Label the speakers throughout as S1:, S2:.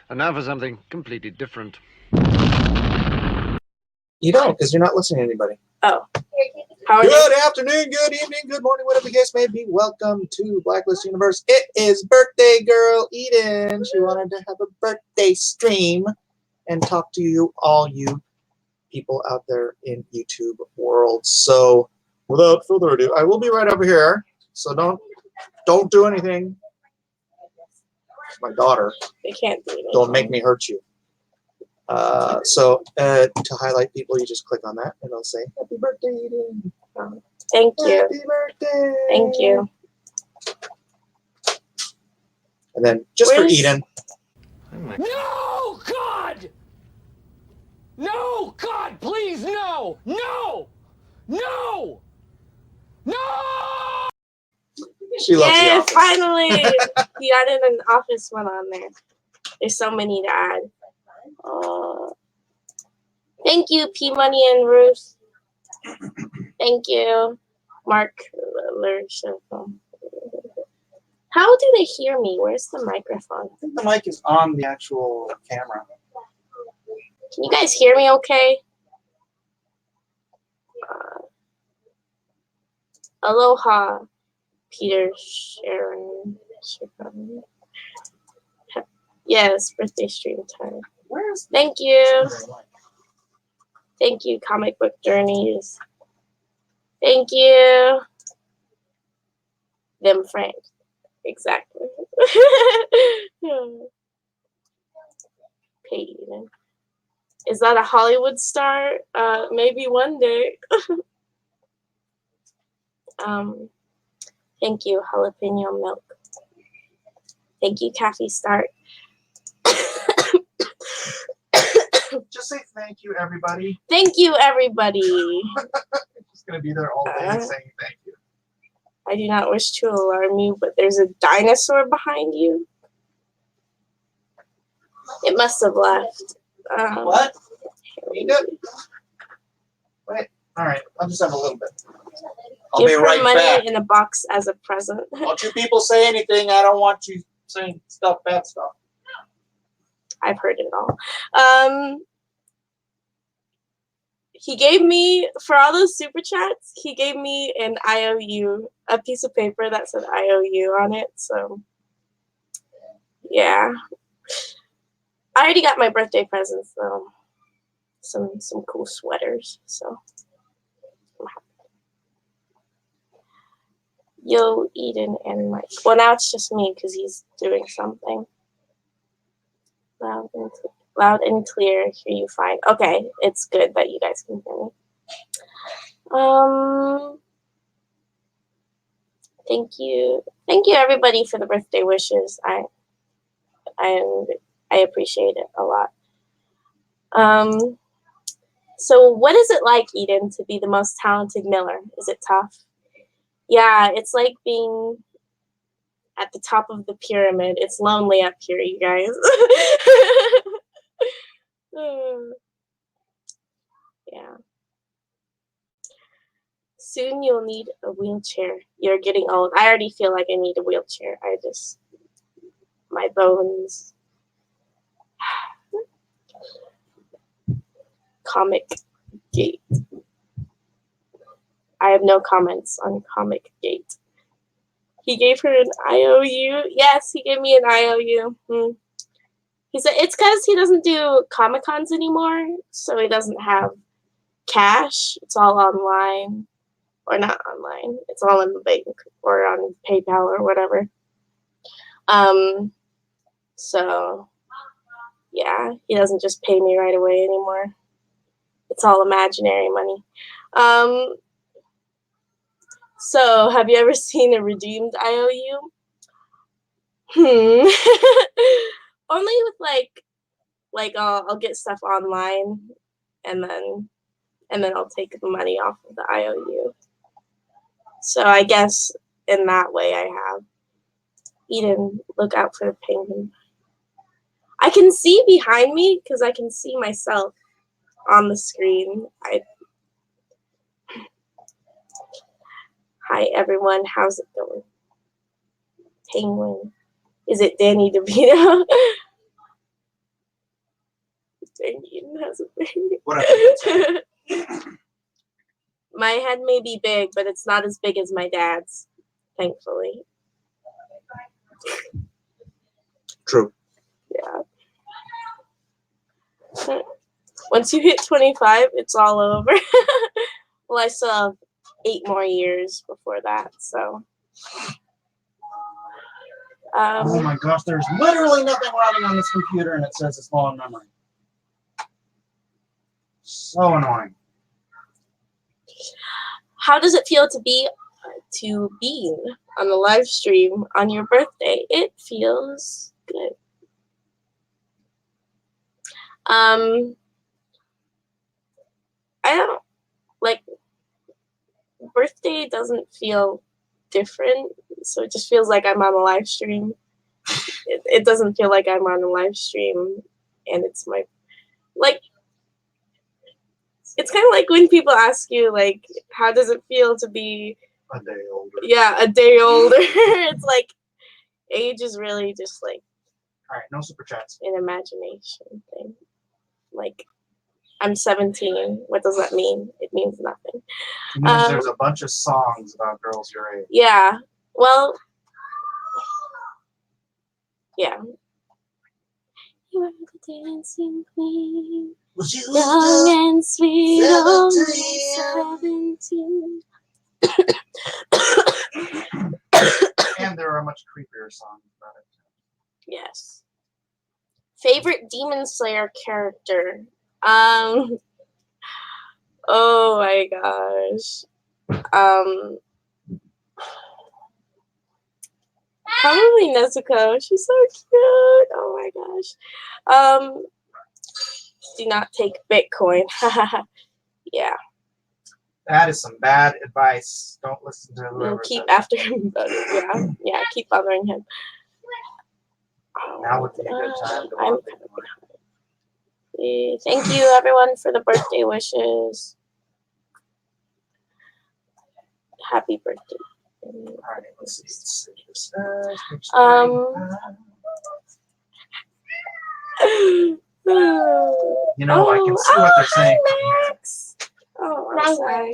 S1: And now for something completely different.
S2: You don't, because you're not listening to anybody.
S3: Oh. How are
S2: Good afternoon, good evening, good morning, whatever the case may be. Welcome to Blacklist Universe. It is birthday girl Eden. She wanted to have a birthday stream and talk to you, all you people out there in YouTube world. So, without further ado, I will be right over here. So don't do anything. It's my daughter.
S3: They can't do anything.
S2: Don't make me hurt you. To highlight people, you just click on that and it'll say, Happy birthday, Eden.
S3: Thank you.
S2: Happy birthday.
S3: Thank you.
S2: And then just for Eden.
S4: No, God! No, God, please, no! No! No! No!
S2: She loves
S3: yeah,
S2: the office.
S3: Finally! We added an office one on there. There's so many to add. Thank you, P Money and Ruth. Thank you, Mark. How do they hear me? Where's the microphone?
S2: I think the mic is on the actual camera.
S3: Can you guys hear me okay? Aloha, Peter Sharon. Yes, birthday stream time. Thank you. Thank you, Comic Book Journeys. Thank you. Them Frank. Exactly. Peyton. Is that a Hollywood star? Maybe one day. Thank you, Jalapeno Milk. Thank you, Kathy Start.
S2: Just say thank you, everybody.
S3: Thank you, everybody.
S2: I'm just going to be there all day saying thank you.
S3: I do not wish to alarm you, but there's a dinosaur behind you. It must have left.
S2: What? You good? Wait. All right. I'll just have a little bit. I'll be right
S3: money
S2: back.
S3: in a box as a present.
S2: Don't you people say anything. I don't want you saying bad stuff.
S3: I've heard it all. He gave me, for all those super chats, he gave me an IOU, a piece of paper that said IOU on it. So, yeah. I already got my birthday presents, though. Some cool sweaters. So, I'm happy. Yo, Eden and Mike. Well, now it's just me because he's doing something. Loud and clear. Hear you fine. Okay, it's good that you guys can hear me. Thank you everybody for the birthday wishes. I appreciate it a lot. So what is it like, Eden, to be the most talented miller? Is it tough? Yeah, it's like being at the top of the pyramid. It's lonely up here, you guys. Yeah. Soon you'll need a wheelchair. You're getting old. I already feel like I need a wheelchair. My bones. Comic Gate. I have no comments on Comic Gate. He gave her an IOU. Yes, he gave me an IOU. He said it's because he doesn't do Comic-Cons anymore, so he doesn't have cash. It's all online. Or not online. It's all in the bank or on PayPal or whatever. So, yeah, he doesn't just pay me right away anymore. It's all imaginary money. So, have you ever seen a redeemed IOU? Only with like I'll get stuff online, and then I'll take the money off of the IOU. So I guess in that way I have. Eden, look out for the penguin. I can see behind me because I can see myself on the screen. Hi everyone, how's it going? Penguin. Is it Danny DeVito? Dang, Eden has a baby.
S2: Whatever.
S3: My head may be big, but it's not as big as my dad's, thankfully.
S2: True.
S3: Yeah. Once you hit 25, it's all over. Well, I still have 8 more years before that, so.
S2: Oh my gosh, there's literally nothing running on this computer and it says it's low in memory. So annoying.
S3: How does it feel to be on the live stream on your birthday? It feels good. I don't like birthday doesn't feel different, so it just feels like I'm on a live stream. It doesn't feel like I'm on a live stream, and it's my like. It's kind of like when people ask you like, how does it feel to be
S2: A day older.
S3: Yeah, a day older. It's like age is really just like
S2: Alright, no super chats.
S3: an imagination thing. Like I'm 17. What does that mean? It means nothing.
S2: It means there's a bunch of songs about girls your age.
S3: Yeah. Well, yeah. You are the dancing queen, young and sweet, only 17.
S2: And there are much creepier songs about it.
S3: Yes. Favorite Demon Slayer character? Oh my gosh. Probably Nezuko. She's so cute. Oh my gosh. Do not take Bitcoin. Yeah.
S2: That is some bad advice. Don't listen to
S3: We'll
S2: whoever
S3: keep
S2: said
S3: after him about it. Yeah. Yeah, keep bothering him.
S2: Now would be a good time to
S3: I'm
S2: log in.
S3: Thank you everyone for the birthday wishes. Happy birthday.
S2: Alright, let's see. You know, I can see what they're saying from here.
S3: Max. Oh, I'm sorry.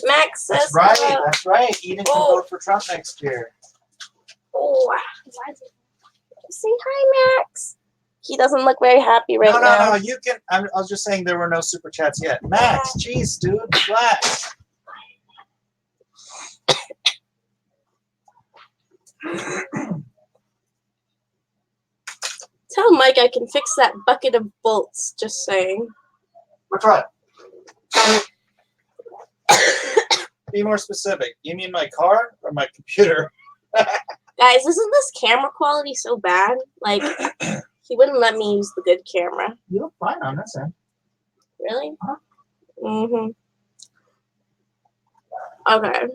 S3: Max says
S2: That's right.
S3: hello.
S2: That's right. Eden can vote for Trump next year.
S3: Oh, say hi, Max. He doesn't look very happy right now.
S2: No. You can. I was just saying there were no super chats yet. Max, jeez, dude, relax.
S3: Tell Mike I can fix that bucket of bolts. Just saying.
S2: Which one? Be more specific. You mean my car or my computer?
S3: Guys, isn't this camera quality so bad? Like, he wouldn't let me use the good camera.
S2: You look fine on this end.
S3: Really?
S2: Huh?
S3: Mm-hmm. Okay.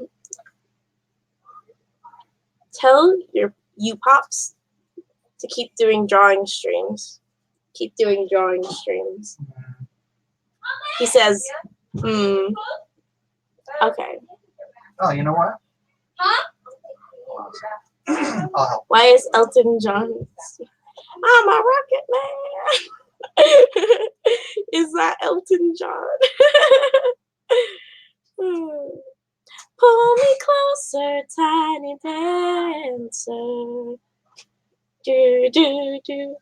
S3: Tell you pops to keep doing drawing streams. Keep doing drawing streams. He says, Okay.
S2: Oh, you know what? I'll help.
S3: Why is Elton John? I'm a rocket man. Is that Elton John? Pull me closer, tiny dancer. Do, do, do.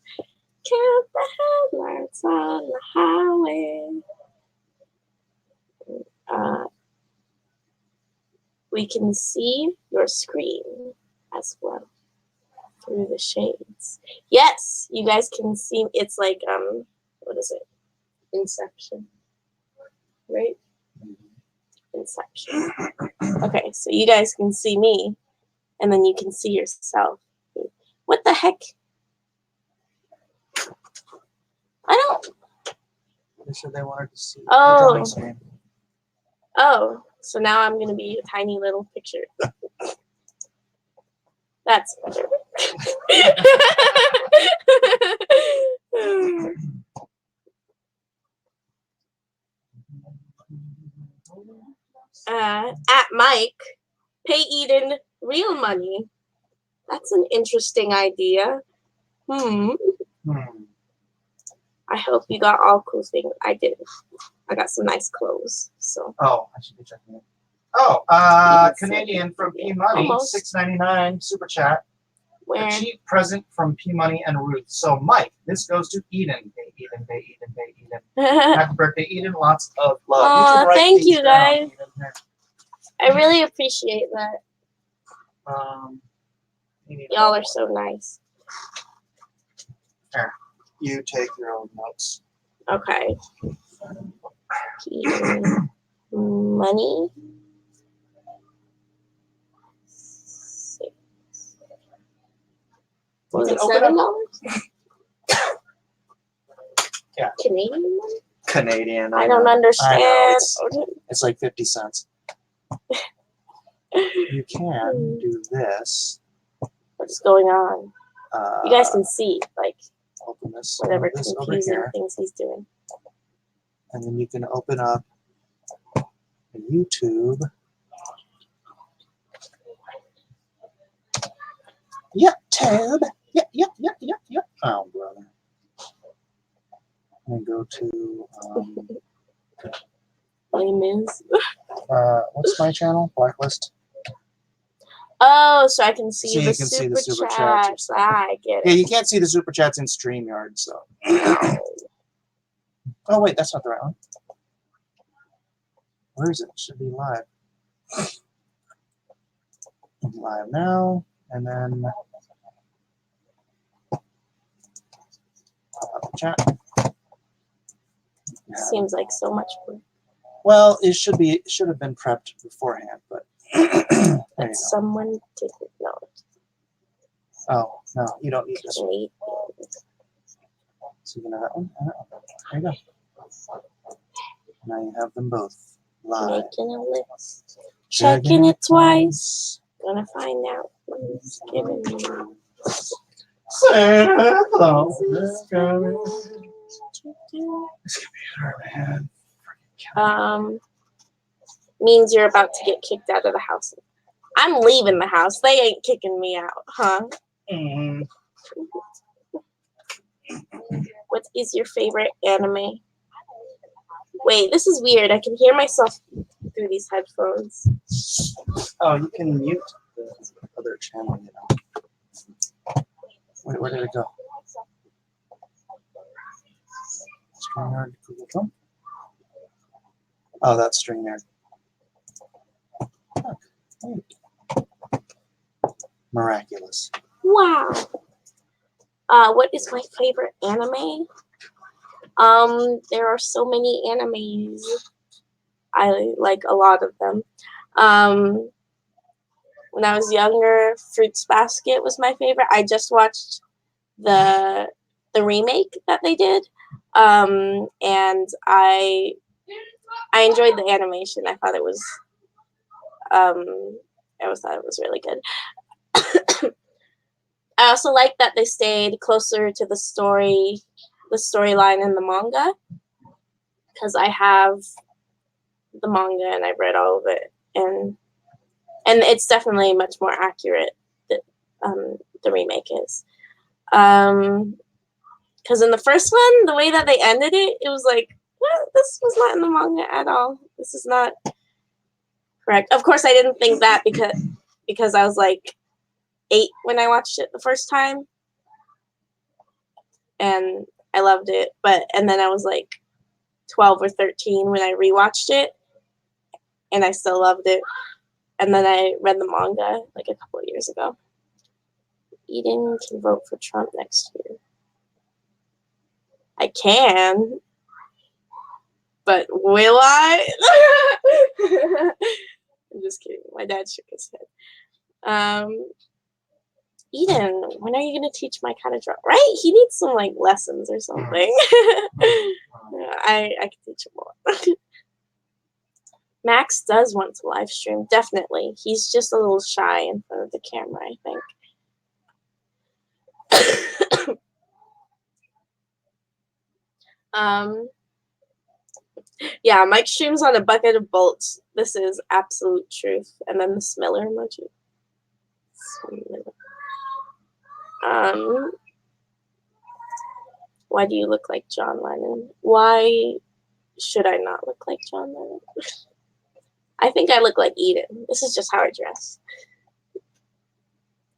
S3: Count the headlights on the highway. We can see your screen as well through the shades. Yes, you guys can see. It's like what is it? Inception, right? Inception. Okay, so you guys can see me, and then you can see yourself. What the heck? I don't.
S2: They said they wanted to see.
S3: Oh.
S2: the drawing screen.
S3: Oh, so now I'm gonna be a tiny little picture. That's better. At Mike, pay Eden real money. That's an interesting idea. I I hope you got all cool things. I did. I got some nice clothes. So.
S2: Oh, I should be checking it. Oh,
S3: Yes,
S2: Canadian from
S3: yeah,
S2: P Money,
S3: almost.
S2: $6.99 super chat.
S3: Where?
S2: A cheap present from P Money and Ruth. So, Mike, this goes to Eden. Eden. Happy birthday, Eden. Lots of love.
S3: Aw,
S2: can write
S3: thank
S2: these
S3: you,
S2: down,
S3: guys.
S2: Eden. Here.
S3: I really appreciate that.
S2: You need
S3: Y'all
S2: one
S3: are so nice.
S2: more. You take your own notes.
S3: Okay. Money. What was
S2: You
S3: it,
S2: can open
S3: $7?
S2: Yeah.
S3: Canadian money?
S2: Canadian.
S3: I don't
S2: know.
S3: understand.
S2: I know, it's like 50 cents. You can do this.
S3: What's going on? You guys can see, like,
S2: open this,
S3: whatever
S2: this over
S3: confusing
S2: here,
S3: things he's doing.
S2: and then you can open up YouTube. YouTube. Yeah. Oh, brother. And go to
S3: Lemons.
S2: what's my channel? Blacklist.
S3: Oh, so I can see
S2: So
S3: the
S2: you can see the super chats or
S3: chats.
S2: something.
S3: I get
S2: Yeah,
S3: it.
S2: you can't see the super chats in StreamYard, so. Oh wait, that's not the right one. Where is it? It should be live. Live now, and then pop up the chat.
S3: Seems like so much work.
S2: Well, it should have been prepped beforehand, but there you go.
S3: Someone didn't know.
S2: Oh no, you don't need this one.
S3: Canadian.
S2: So you can have that one and that one. There you go. Now you have them both live.
S3: Making a list. Checking it twice. Gonna find out who's giving me.
S2: Santa Claus is coming. This computer, man.
S3: Means you're about to get kicked out of the house. I'm leaving the house. They ain't kicking me out, huh?
S2: Mm-hmm.
S3: What is your favorite anime? Wait, this is weird. I can hear myself through these headphones.
S2: Oh, you can mute the other channel, you know. Wait, where did it go? StreamYard, Google Chrome? Oh, that's StreamYard. Miraculous.
S3: Wow. What is my favorite anime? There are so many animes. I like a lot of them. When I was younger, Fruits Basket was my favorite. I just watched the remake that they did, and I enjoyed the animation. I thought it was really good. I also like that they stayed closer to the storyline in the manga, because I have the manga and I've read all of it, and it's definitely much more accurate that the remake is. Because in the first one, the way that they ended it, it was like, what? This was not in the manga at all. This is not correct. Of course, I didn't think that because I was like 8 when I watched it the first time, and I loved it. And then I was like 12 or 13 when I rewatched it, and I still loved it. And then I read the manga like a couple of years ago. Eden can vote for Trump next year. I can, but will I? I'm just kidding. My dad shook his head. Eden, when are you gonna teach Mike how to draw? Right? He needs some like lessons or something. I can teach him more. Max does want to live stream, definitely. He's just a little shy in front of the camera, I think. Yeah, Mike streams on a bucket of bolts. This is absolute truth. And then the Smiller emoji. Why do you look like John Lennon? Why should I not look like John Lennon? I think I look like Eden. This is just how I dress.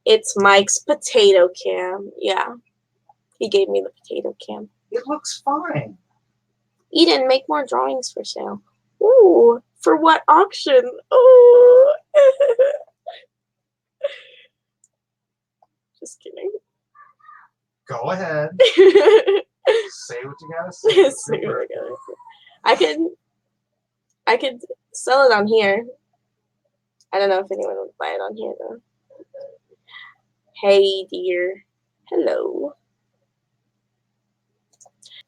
S3: It's Mike's potato cam. Yeah. He gave me the potato cam.
S2: It looks fine.
S3: Eden, make more drawings for sale. Ooh, for what auction? Ooh. Just kidding.
S2: Go ahead. Say what you gotta say.
S3: Super good. I could sell it on here. I don't know if anyone would buy it on here though. Hey dear. Hello.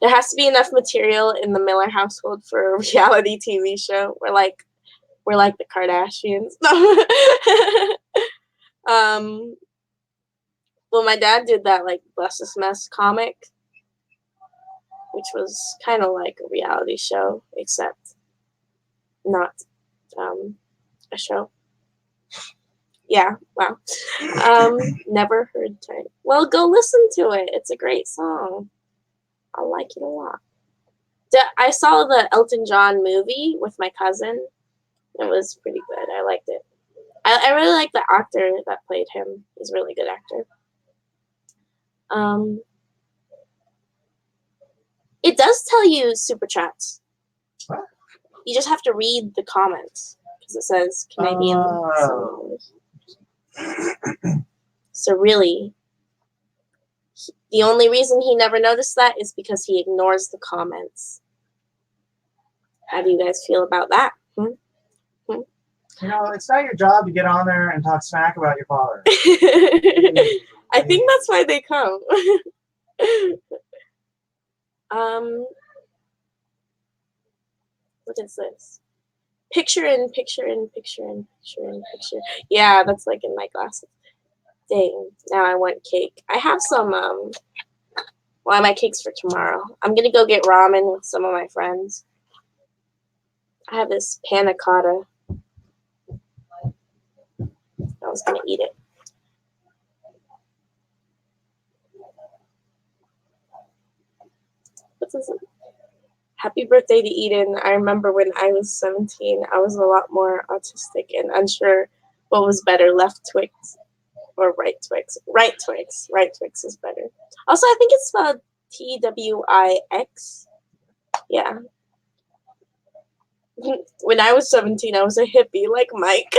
S3: There has to be enough material in the Miller household for a reality TV show. We're like the Kardashians. Well, my dad did that like Bless This Mess comic, which was kind of like a reality show, except not a show. Yeah, wow. Never heard it. Well, go listen to it. It's a great song. I like it a lot. I saw the Elton John movie with my cousin. It was pretty good. I liked it. I really like the actor that played him. He's a really good actor. It does tell you super chats.
S2: What?
S3: You just have to read the comments because it says Canadian. So really, the only reason he never noticed that is because he ignores the comments. How do you guys feel about that?
S2: You know, it's not your job to get on there and talk smack about your father.
S3: I think that's why they come. What is this? Picture in picture in picture in picture in picture. Yeah, that's like in my glasses. Dang, now I want cake. I have some, well, I might cakes for tomorrow. I'm gonna go get ramen with some of my friends. I have this panna cotta. I was gonna eat it. What's this? Happy birthday to Eden. I remember when I was 17, I was a lot more autistic and unsure what was better, left Twix or right Twix. Right Twix. Right Twix is better. Also, I think it's spelled Twix. Yeah. When I was 17, I was a hippie like Mike.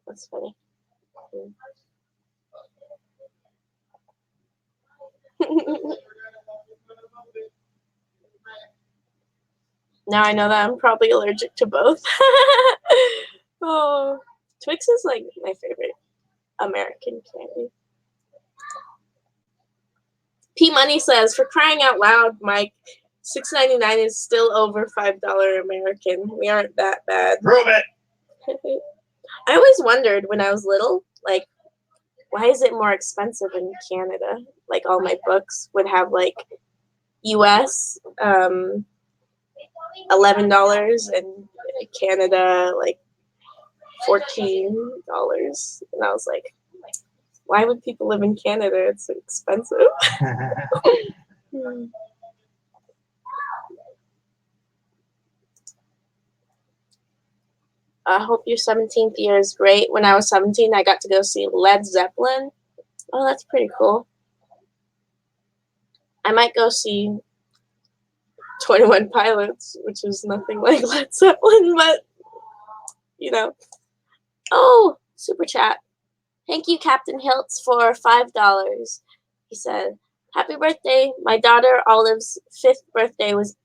S3: That's funny. Now I know that I'm probably allergic to both. Oh, Twix is like my favorite American candy. P Money says, for crying out loud, Mike, $6.99 is still over $5 American. We aren't that bad.
S2: Prove it.
S3: I always wondered when I was little, like, why is it more expensive in Canada? Like, all my books would have, like, US, $11, and Canada, like, $14. And I was like, why would people live in Canada? It's expensive. I hope your 17th year is great. When I was 17, I got to go see Led Zeppelin. Oh, that's pretty cool. I might go see 21 Pilots, which is nothing like Led Zeppelin, but, you know. Oh, super chat. Thank you, Captain Hiltz, for $5. He said, happy birthday. My daughter Olive's 5th birthday was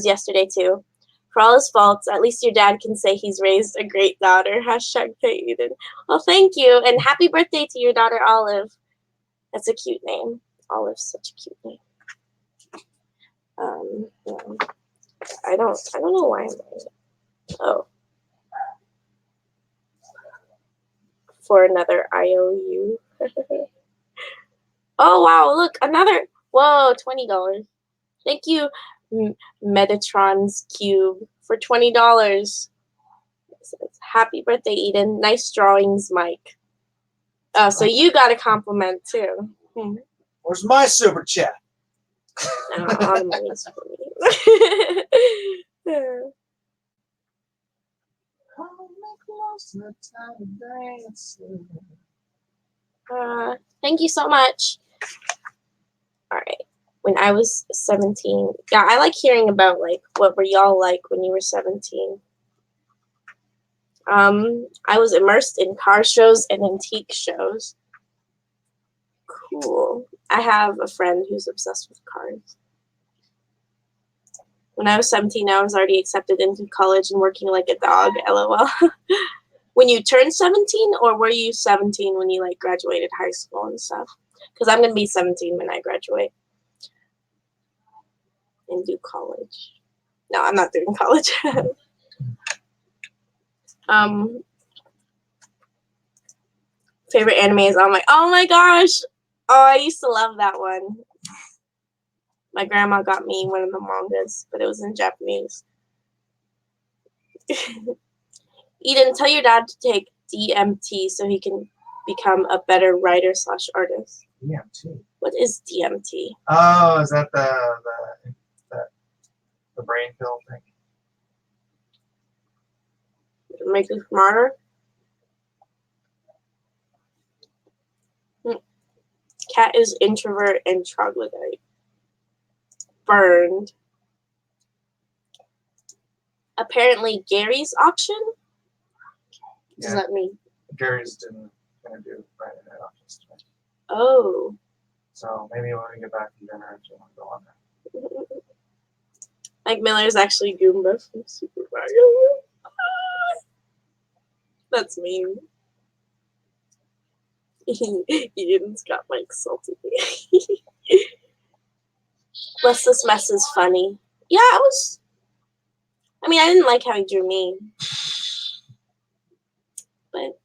S3: yesterday, too. For all his faults, at least your dad can say he's raised a great daughter. Hashtag Eden. Well, thank you. And happy birthday to your daughter, Olive. That's a cute name. Olive's such a cute name. Yeah. I don't know why I'm doing it. Oh. For another IOU. Oh, wow. Look, another. Whoa, $20. Thank you, Metatron's Cube, for $20. Happy birthday, Eden. Nice drawings, Mike. Oh, so you got a compliment, too.
S2: Where's my super chat?
S3: No, all the money's for me. Thank you so much. All right. When I was 17, yeah, I like hearing about like what were y'all like when you were 17. I was immersed in car shows and antique shows. Cool. I have a friend who's obsessed with cars. When I was 17, I was already accepted into college and working like a dog. LOL. When you turned 17, or were you 17 when you like graduated high school and stuff? Because I'm gonna be 17 when I graduate and do college. No, I'm not doing college. Favorite anime is I'm like, oh my gosh. Oh, I used to love that one. My grandma got me one of the mangas, but it was in Japanese. Eden, tell your dad to take DMT so he can become a better writer / artist.
S2: DMT.
S3: What is DMT?
S2: Oh, is that the brain pill thing?
S3: Make you smarter? Cat is introvert and troglodyte. Burned. Apparently Gary's auction? What does that mean?
S2: Gary's gonna do Friday night auctions tonight.
S3: Oh.
S2: So maybe when we get back from dinner, if you want to go on there.
S3: Mike Miller is actually Goomba from Super Mario. That's mean. Eden's got Mike salty. Bless this mess is funny. Yeah, I didn't like how he drew me. But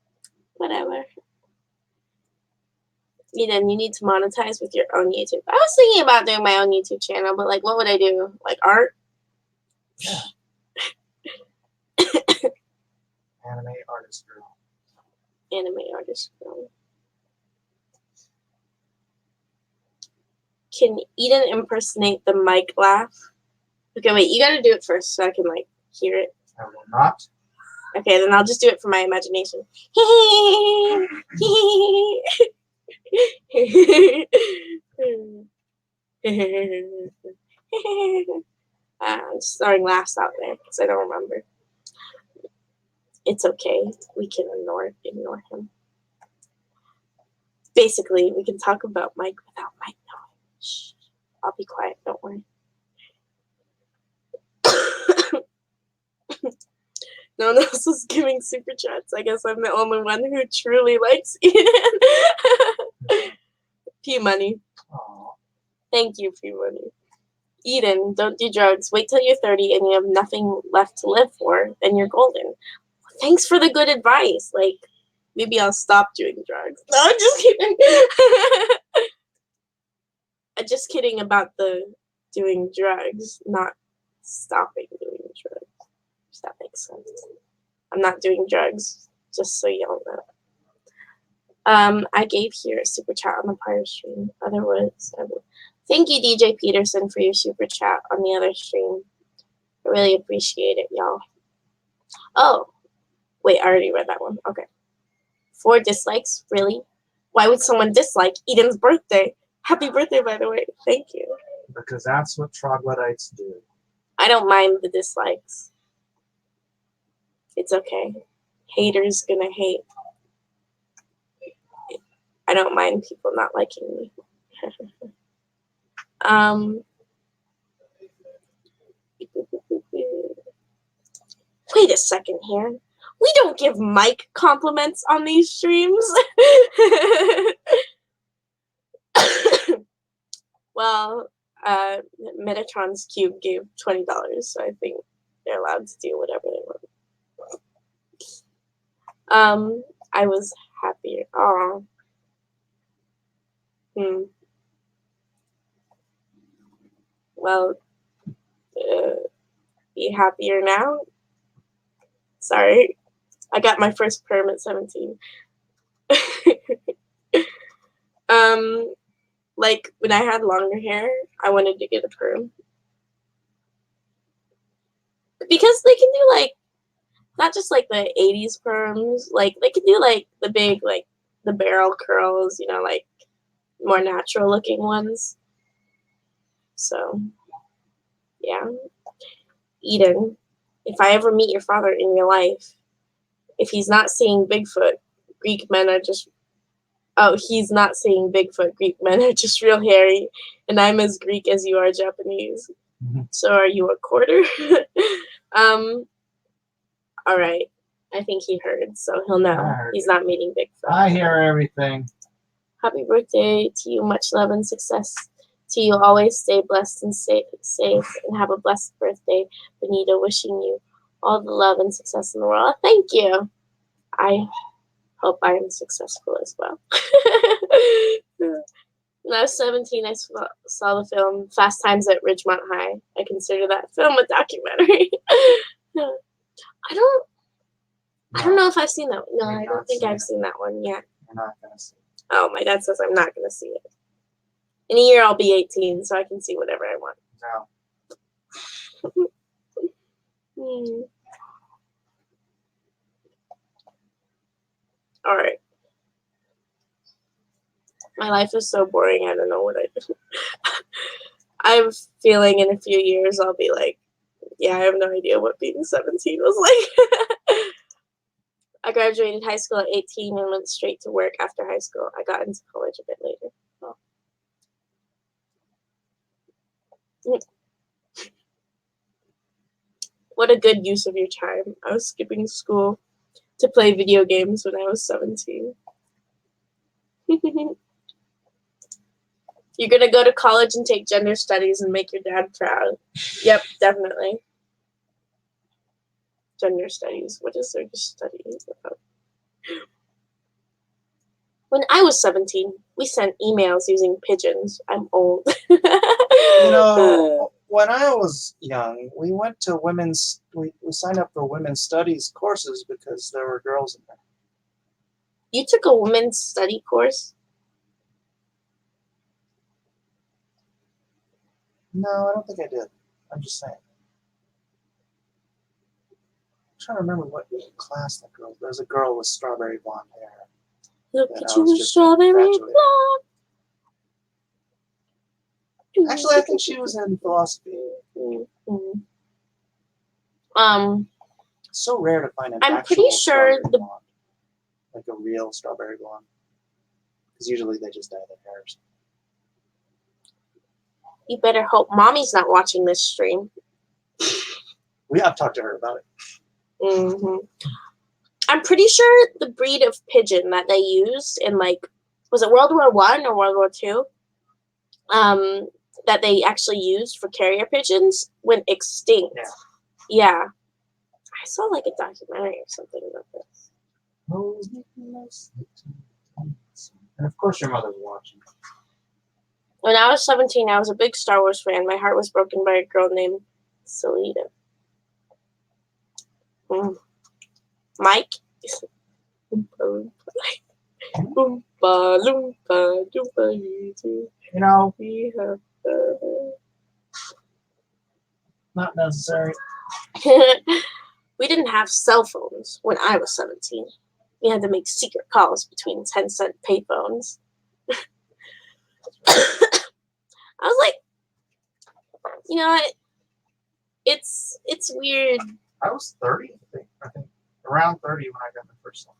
S3: whatever. Eden, you need to monetize with your own YouTube. I was thinking about doing my own YouTube channel, but like, what would I do? Like art?
S2: Yeah. Anime artist girl.
S3: Anime artist girl. Can Eden impersonate the mic laugh? Okay, wait, you gotta do it first so I can like hear it.
S2: I will not.
S3: Okay, then I'll just do it for my imagination. I'm just throwing laughs out there because I don't remember. It's okay. We can ignore him. Basically, we can talk about Mike without Mike knowing. Shh. I'll be quiet. Don't worry. No one else is giving super chats. I guess I'm the only one who truly likes Eden. P Money.
S2: Aww.
S3: Thank you, P Money. Eden, don't do drugs. Wait till you're 30 and you have nothing left to live for, then you're golden. Thanks for the good advice. Like, maybe I'll stop doing drugs. No, I'm just kidding. I'm just kidding about the doing drugs, not stopping doing drugs. If that makes sense. I'm not doing drugs, just so y'all know. I gave here a super chat on the prior stream. Otherwise, thank you, DJ Peterson, for your super chat on the other stream. I really appreciate it, y'all. Oh, wait, I already read that one. Okay. 4 dislikes? Really? Why would someone dislike Eden's birthday? Happy birthday, by the way. Thank you.
S2: Because that's what troglodytes do.
S3: I don't mind the dislikes. It's okay. Haters gonna hate. I don't mind people not liking me. Wait a second here. We don't give Mike compliments on these streams. Well, Metatron's Cube gave $20, so I think they're allowed to do whatever they want. I was happier. Aw. Well, be happier now? Sorry. I got my first perm at 17. Like, when I had longer hair, I wanted to get a perm. Because they can do, like, not just, like, the 80s perms. Like, they can do, like, the big, like, the barrel curls, you know, like, more natural-looking ones. So, yeah. Eden, if I ever meet your father in real life, if he's not seeing Bigfoot, Greek men are just... Oh, he's not seeing Bigfoot. Greek men are just real hairy, and I'm as Greek as you are Japanese. So are you a quarter? All right. I think he heard, so he'll know he's not meeting Bigfoot.
S2: I hear everything.
S3: Happy birthday to you. Much love and success to you. Always stay blessed and safe, and have a blessed birthday. Benita, wishing you all the love and success in the world. Thank you. I hope I am successful as well. When I was 17, I saw the film Fast Times at Ridgemont High. I consider that film a documentary. I don't know if I've seen that one. No, I don't think I've seen that one yet.
S2: You're not gonna see.
S3: Oh, my dad says I'm not going to see it. In a year, I'll be 18, so I can see whatever I want.
S2: No.
S3: All right. My life is so boring, I don't know what I do. I'm feeling in a few years I'll be like, yeah, I have no idea what being 17 was like. I graduated high school at 18 and went straight to work after high school. I got into college a bit later. Oh. What a good use of your time. I was skipping school to play video games when I was 17. You're going to go to college and take gender studies and make your dad proud. Yep, definitely. Gender studies. What is there to study about? When I was 17, we sent emails using pigeons. I'm old.
S2: You know, when I was young, we went to we signed up for women's studies courses because there were girls in there.
S3: You took a women's study course?
S2: No, I don't think I did. I'm just saying. I'm trying to remember what class that girl. There's a girl with strawberry blonde hair.
S3: Look
S2: that
S3: at
S2: I was
S3: you,
S2: just
S3: strawberry
S2: infatuated.
S3: blonde.
S2: Actually, I think she was in philosophy.
S3: Mm-hmm.
S2: It's so rare to find an
S3: I'm
S2: actual
S3: pretty sure
S2: strawberry blonde, like a real strawberry blonde, because usually they just dye their hair.
S3: You better hope mommy's not watching this stream.
S2: I've talked to her about it.
S3: Mm-hmm. I'm pretty sure the breed of pigeon that they used in, like, was it World War I or World War II? That they actually used for carrier pigeons went extinct. Yeah. I saw like a documentary or something about this.
S2: And of course your mother's watching.
S3: When I was 17, I was a big Star Wars fan. My heart was broken by a girl named Selena. Mike?
S2: You know, not necessary.
S3: We didn't have cell phones when I was 17. We had to make secret calls between 10-cent payphones. I was like, you know what? It's weird.
S2: I was 30, I think. Around 30 when I got my first cell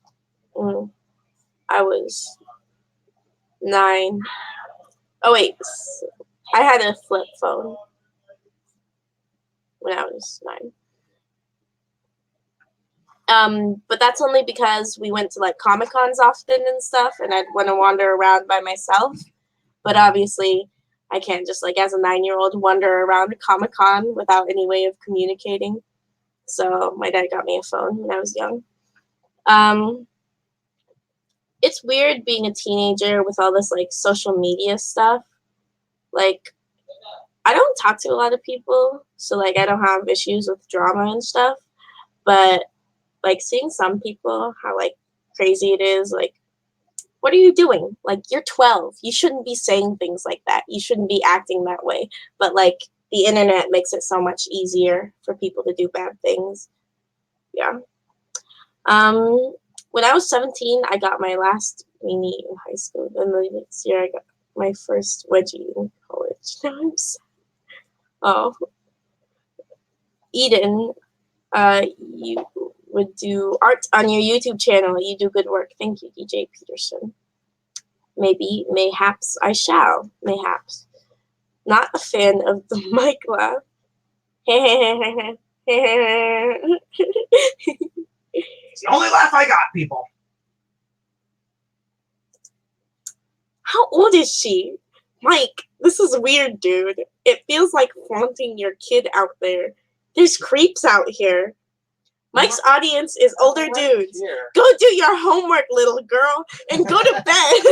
S2: phone.
S3: I was 9. Oh, wait. I had a flip phone when I was 9. But that's only because we went to like Comic-Cons often and stuff, and I'd want to wander around by myself. But obviously, I can't just like as a 9-year-old wander around a Comic-Con without any way of communicating. So my dad got me a phone when I was young. It's weird being a teenager with all this like social media stuff. Like, I don't talk to a lot of people, so like I don't have issues with drama and stuff. But like seeing some people, how like crazy it is, like what are you doing? Like, you're 12. You shouldn't be saying things like that. You shouldn't be acting that way. But, like, the internet makes it so much easier for people to do bad things. Yeah. When I was 17, I got my last weenie in high school. Then the next year, I got my first wedgie in college. Now I'm sad. Oh. Eden, you would do art on your YouTube channel. You do good work. Thank you, DJ Peterson. Maybe, mayhaps, I shall. Mayhaps. Not a fan of the mic laugh.
S2: It's the only laugh I got, people.
S3: How old is she? Mike, this is weird, dude. It feels like flaunting your kid out there. There's creeps out here. Mike's audience is older dudes. Go do your homework, little girl, and go to bed.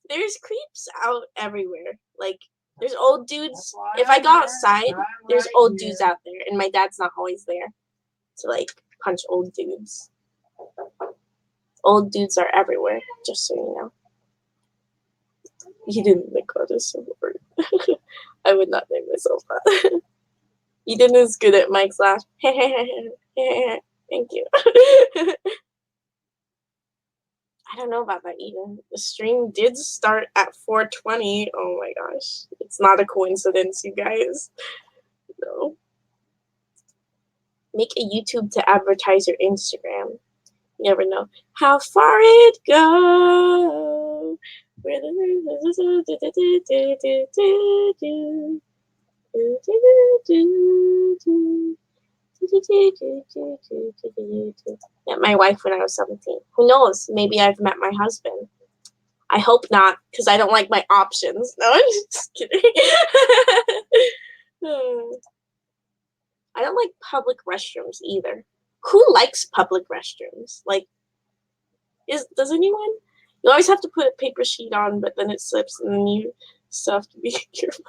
S3: There's creeps out everywhere. Like, there's old dudes. If I go outside, there's old dudes out there, and my dad's not always there to, like, punch old dudes. Old dudes are everywhere, just so you know. You didn't make this a word. I would not name myself that. Eden is good at Mike's laugh. Thank you. I don't know about that, Eden. The stream did start at 4:20. Oh my gosh. It's not a coincidence, you guys. No. Make a YouTube to advertise your Instagram. You never know how far it goes. Met my wife when I was 17. Who knows? Maybe I've met my husband. I hope not, because I don't like my options. No, I'm just kidding. I don't like public restrooms either. Who likes public restrooms? Like, does anyone? You always have to put a paper sheet on, but then it slips, and then you still have to be careful.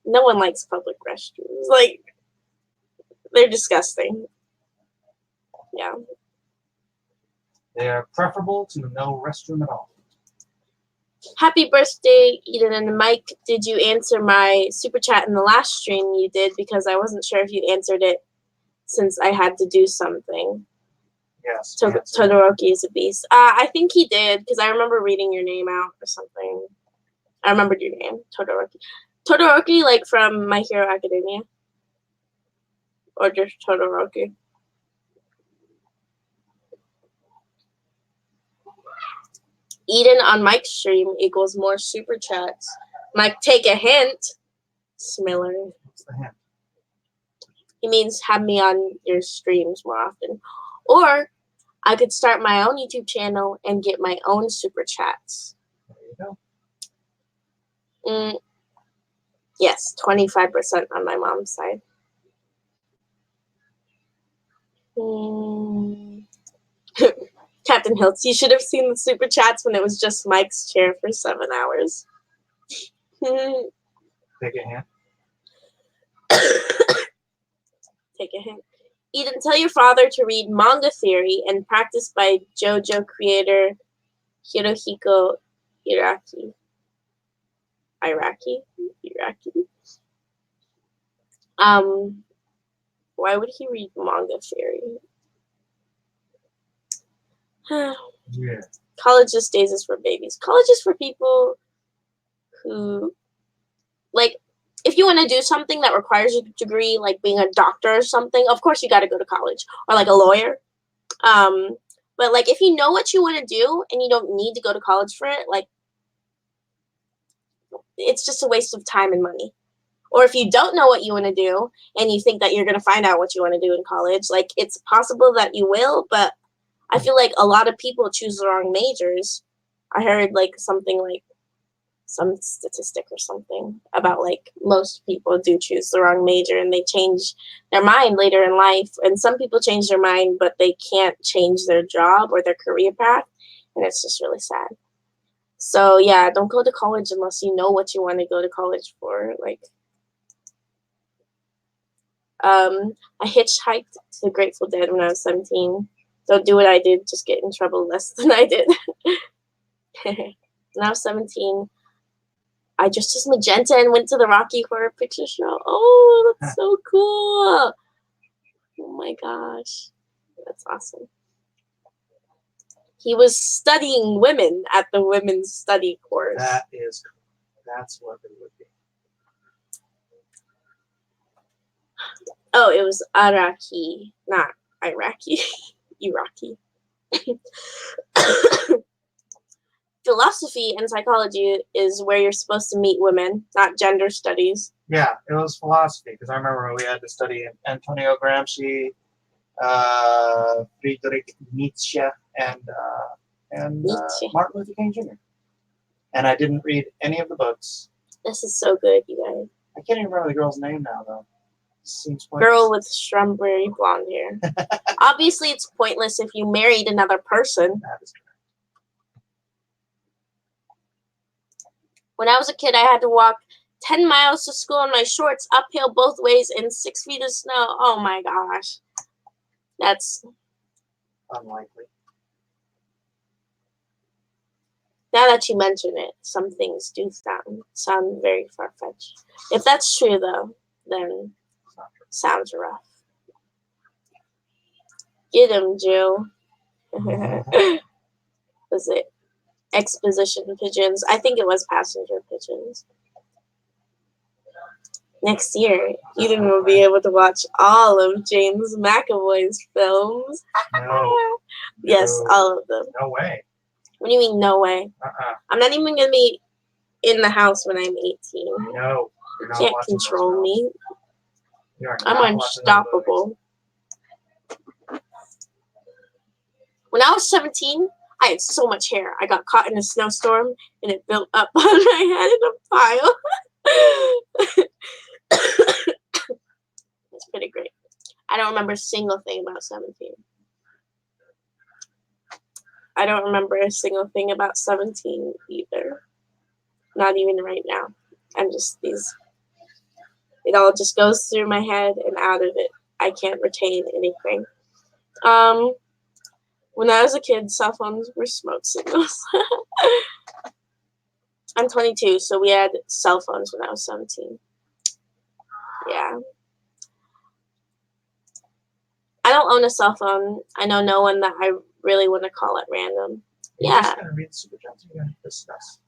S3: No one likes public restrooms. Like, they're disgusting. Yeah.
S2: They are preferable to no restroom at all.
S3: Happy birthday, Eden and Mike. Did you answer my super chat in the last stream you did? Because I wasn't sure if you answered it since I had to do something.
S2: Yes.
S3: Todoroki is a beast. I think he did, because I remember reading your name out or something. I remembered your name, Todoroki. Todoroki, like from My Hero Academia? Or just Todoroki? Eden on Mike's stream equals more super chats. Mike, take a hint. Smiller.
S2: What's the hint?
S3: He means have me on your streams more often. Or I could start my own YouTube channel and get my own super chats.
S2: There you go.
S3: Yes, 25% on my mom's side. Captain Hiltz, you should have seen the super chats when it was just Mike's chair for 7 hours.
S2: Take a hint.
S3: Take a hint. Eden, tell your father to read Manga Theory and Practice by JoJo creator Hirohiko Iraki. Why would he read Manga Theory?
S2: Yeah.
S3: College just days is for babies. College is for people who, like, if you want to do something that requires a degree, like being a doctor or something, of course you got to go to college, or like a lawyer. But like, if you know what you want to do and you don't need to go to college for it, like, it's just a waste of time and money. Or if you don't know what you want to do and you think that you're going to find out what you want to do in college, like, it's possible that you will, but I feel like a lot of people choose the wrong majors. I heard like something like some statistic or something about like most people do choose the wrong major and they change their mind later in life. And some people change their mind, but they can't change their job or their career path. And it's just really sad. So yeah, don't go to college unless you know what you want to go to college for. Like, I hitchhiked to the Grateful Dead when I was 17. Don't do what I did. Just get in trouble less than I did. When I was 17, I dressed as Magenta and went to the Rocky Horror Picture Show. Oh, that's so cool. Oh my gosh. That's awesome. He was studying women at the women's study course.
S2: That's what it would be.
S3: Oh, it was Iraqi, not Iraqi. Iraqi. Philosophy and psychology is where you're supposed to meet women, not gender studies.
S2: Yeah, it was philosophy because I remember we had to study Antonio Gramsci, Friedrich Nietzsche, and
S3: Nietzsche.
S2: Martin Luther King Jr. And I didn't read any of the books.
S3: This is so good, you guys.
S2: I can't even remember the girl's name now, though. Seems pointless.
S3: Girl with strawberry blonde hair. Obviously, it's pointless if you married another person.
S2: That is correct.
S3: When I was a kid, I had to walk 10 miles to school in my shorts, uphill both ways, in 6 feet of snow. Oh my gosh. That's
S2: Unlikely.
S3: Now that you mention it, some things do sound very far-fetched. If that's true, though, then sounds rough. Get him, Jill. Was it exposition pigeons? I think it was passenger pigeons. Next year, Eden will be able to watch all of James McAvoy's films.
S2: No.
S3: Yes,
S2: No.
S3: all of them.
S2: No way.
S3: What do you mean, no way? I'm not even going to be in the house when I'm 18.
S2: No.
S3: You can't control me.
S2: You are not
S3: I'm
S2: watching
S3: unstoppable. When I was 17, I had so much hair. I got caught in a snowstorm, and it built up on my head in a pile. It's pretty great. I don't remember a single thing about 17. I don't remember a single thing about 17 either. Not even right now. I'm just it all just goes through my head and out of it. I can't retain anything. When I was a kid, cell phones were smoke signals. I'm 22, so we had cell phones when I was 17. Yeah. I don't own a cell phone. I know no one that I really want to call at random.
S2: You're
S3: Yeah.
S2: just going to read super chats or you're going to discuss?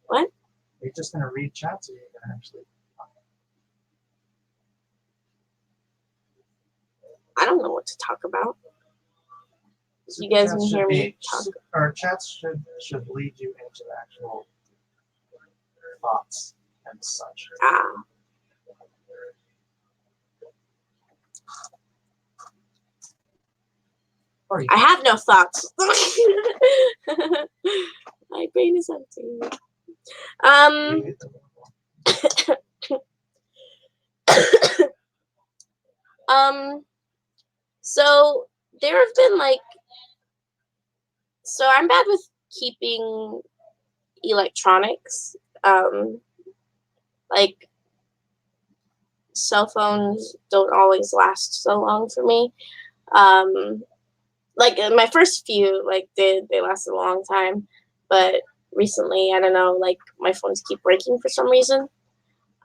S3: What?
S2: You're just going to read chats or you're going to actually...
S3: I don't know what to talk about. You guys can hear me talk.
S2: Our chats should lead you into the actual thoughts and such.
S3: Ah.
S2: Or you
S3: I have no thoughts. My brain is empty.
S2: can read the
S3: So there have been so I'm bad with keeping electronics. Like cell phones don't always last so long for me. Like my first few, they lasted a long time, but recently, I don't know, my phones keep breaking for some reason.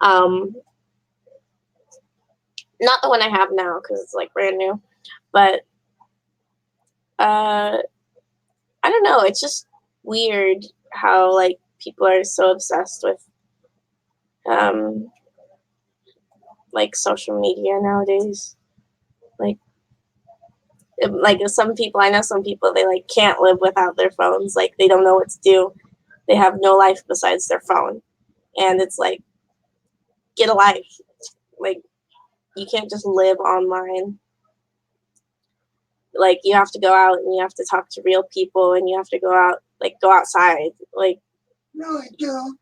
S3: Not the one I have now because it's brand new, but I don't know. It's just weird how people are so obsessed with social media nowadays. Some people, I know some people, they can't live without their phones. They don't know what to do. They have no life besides their phone, and it's get a life. You can't just live online. You have to go out and you have to talk to real people and you have to go out, go outside.
S2: No, I don't.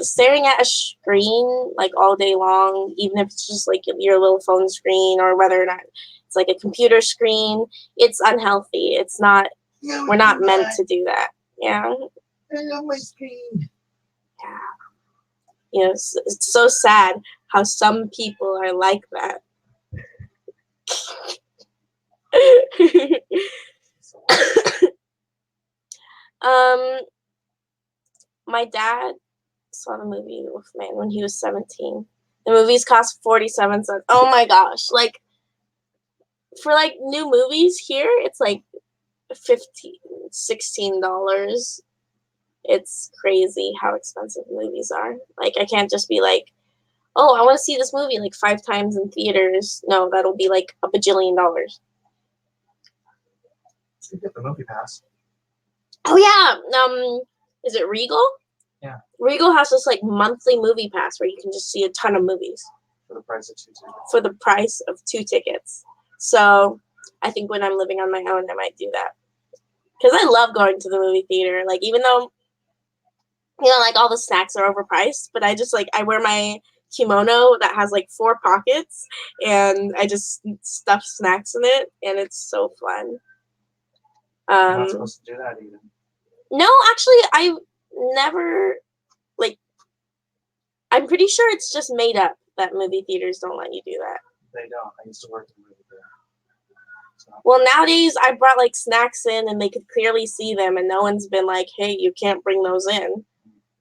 S3: Staring at a screen all day long, even if it's just your little phone screen or whether or not it's a computer screen, it's unhealthy. It's not,
S2: No,
S3: we're not meant to do that. Yeah.
S2: I love my screen.
S3: Yeah. It's so sad how some people are like that. um, my dad saw the movie Wolfman when he was 17. The movies cost 47 cents. Oh my gosh. Like, for like new movies here, it's like $15, $16. It's crazy how expensive movies are. Like, I can't just be like, oh, I want to see this movie like 5 times in theaters. No, that'll be like a bajillion dollars.
S2: You get the movie pass.
S3: Oh yeah. Is it Regal?
S2: Yeah.
S3: Regal has this like monthly movie pass where you can just see a ton of movies
S2: For the price of 2 tickets.
S3: for the price of 2 tickets. So I think when I'm living on my own, I might do that. Because I love going to the movie theater. Like, even though, you know, like all the snacks are overpriced, but I just like, I wear my kimono that has like 4 pockets and I just stuff snacks in it and it's so fun.
S2: You're not supposed to do that even.
S3: No, actually, I've never, like, I'm pretty sure it's just made up that movie theaters don't let you do that.
S2: They don't. I used to work in the movie theater. So.
S3: Well, nowadays I brought like snacks in and they could clearly see them and no one's been like, hey, you can't bring those in.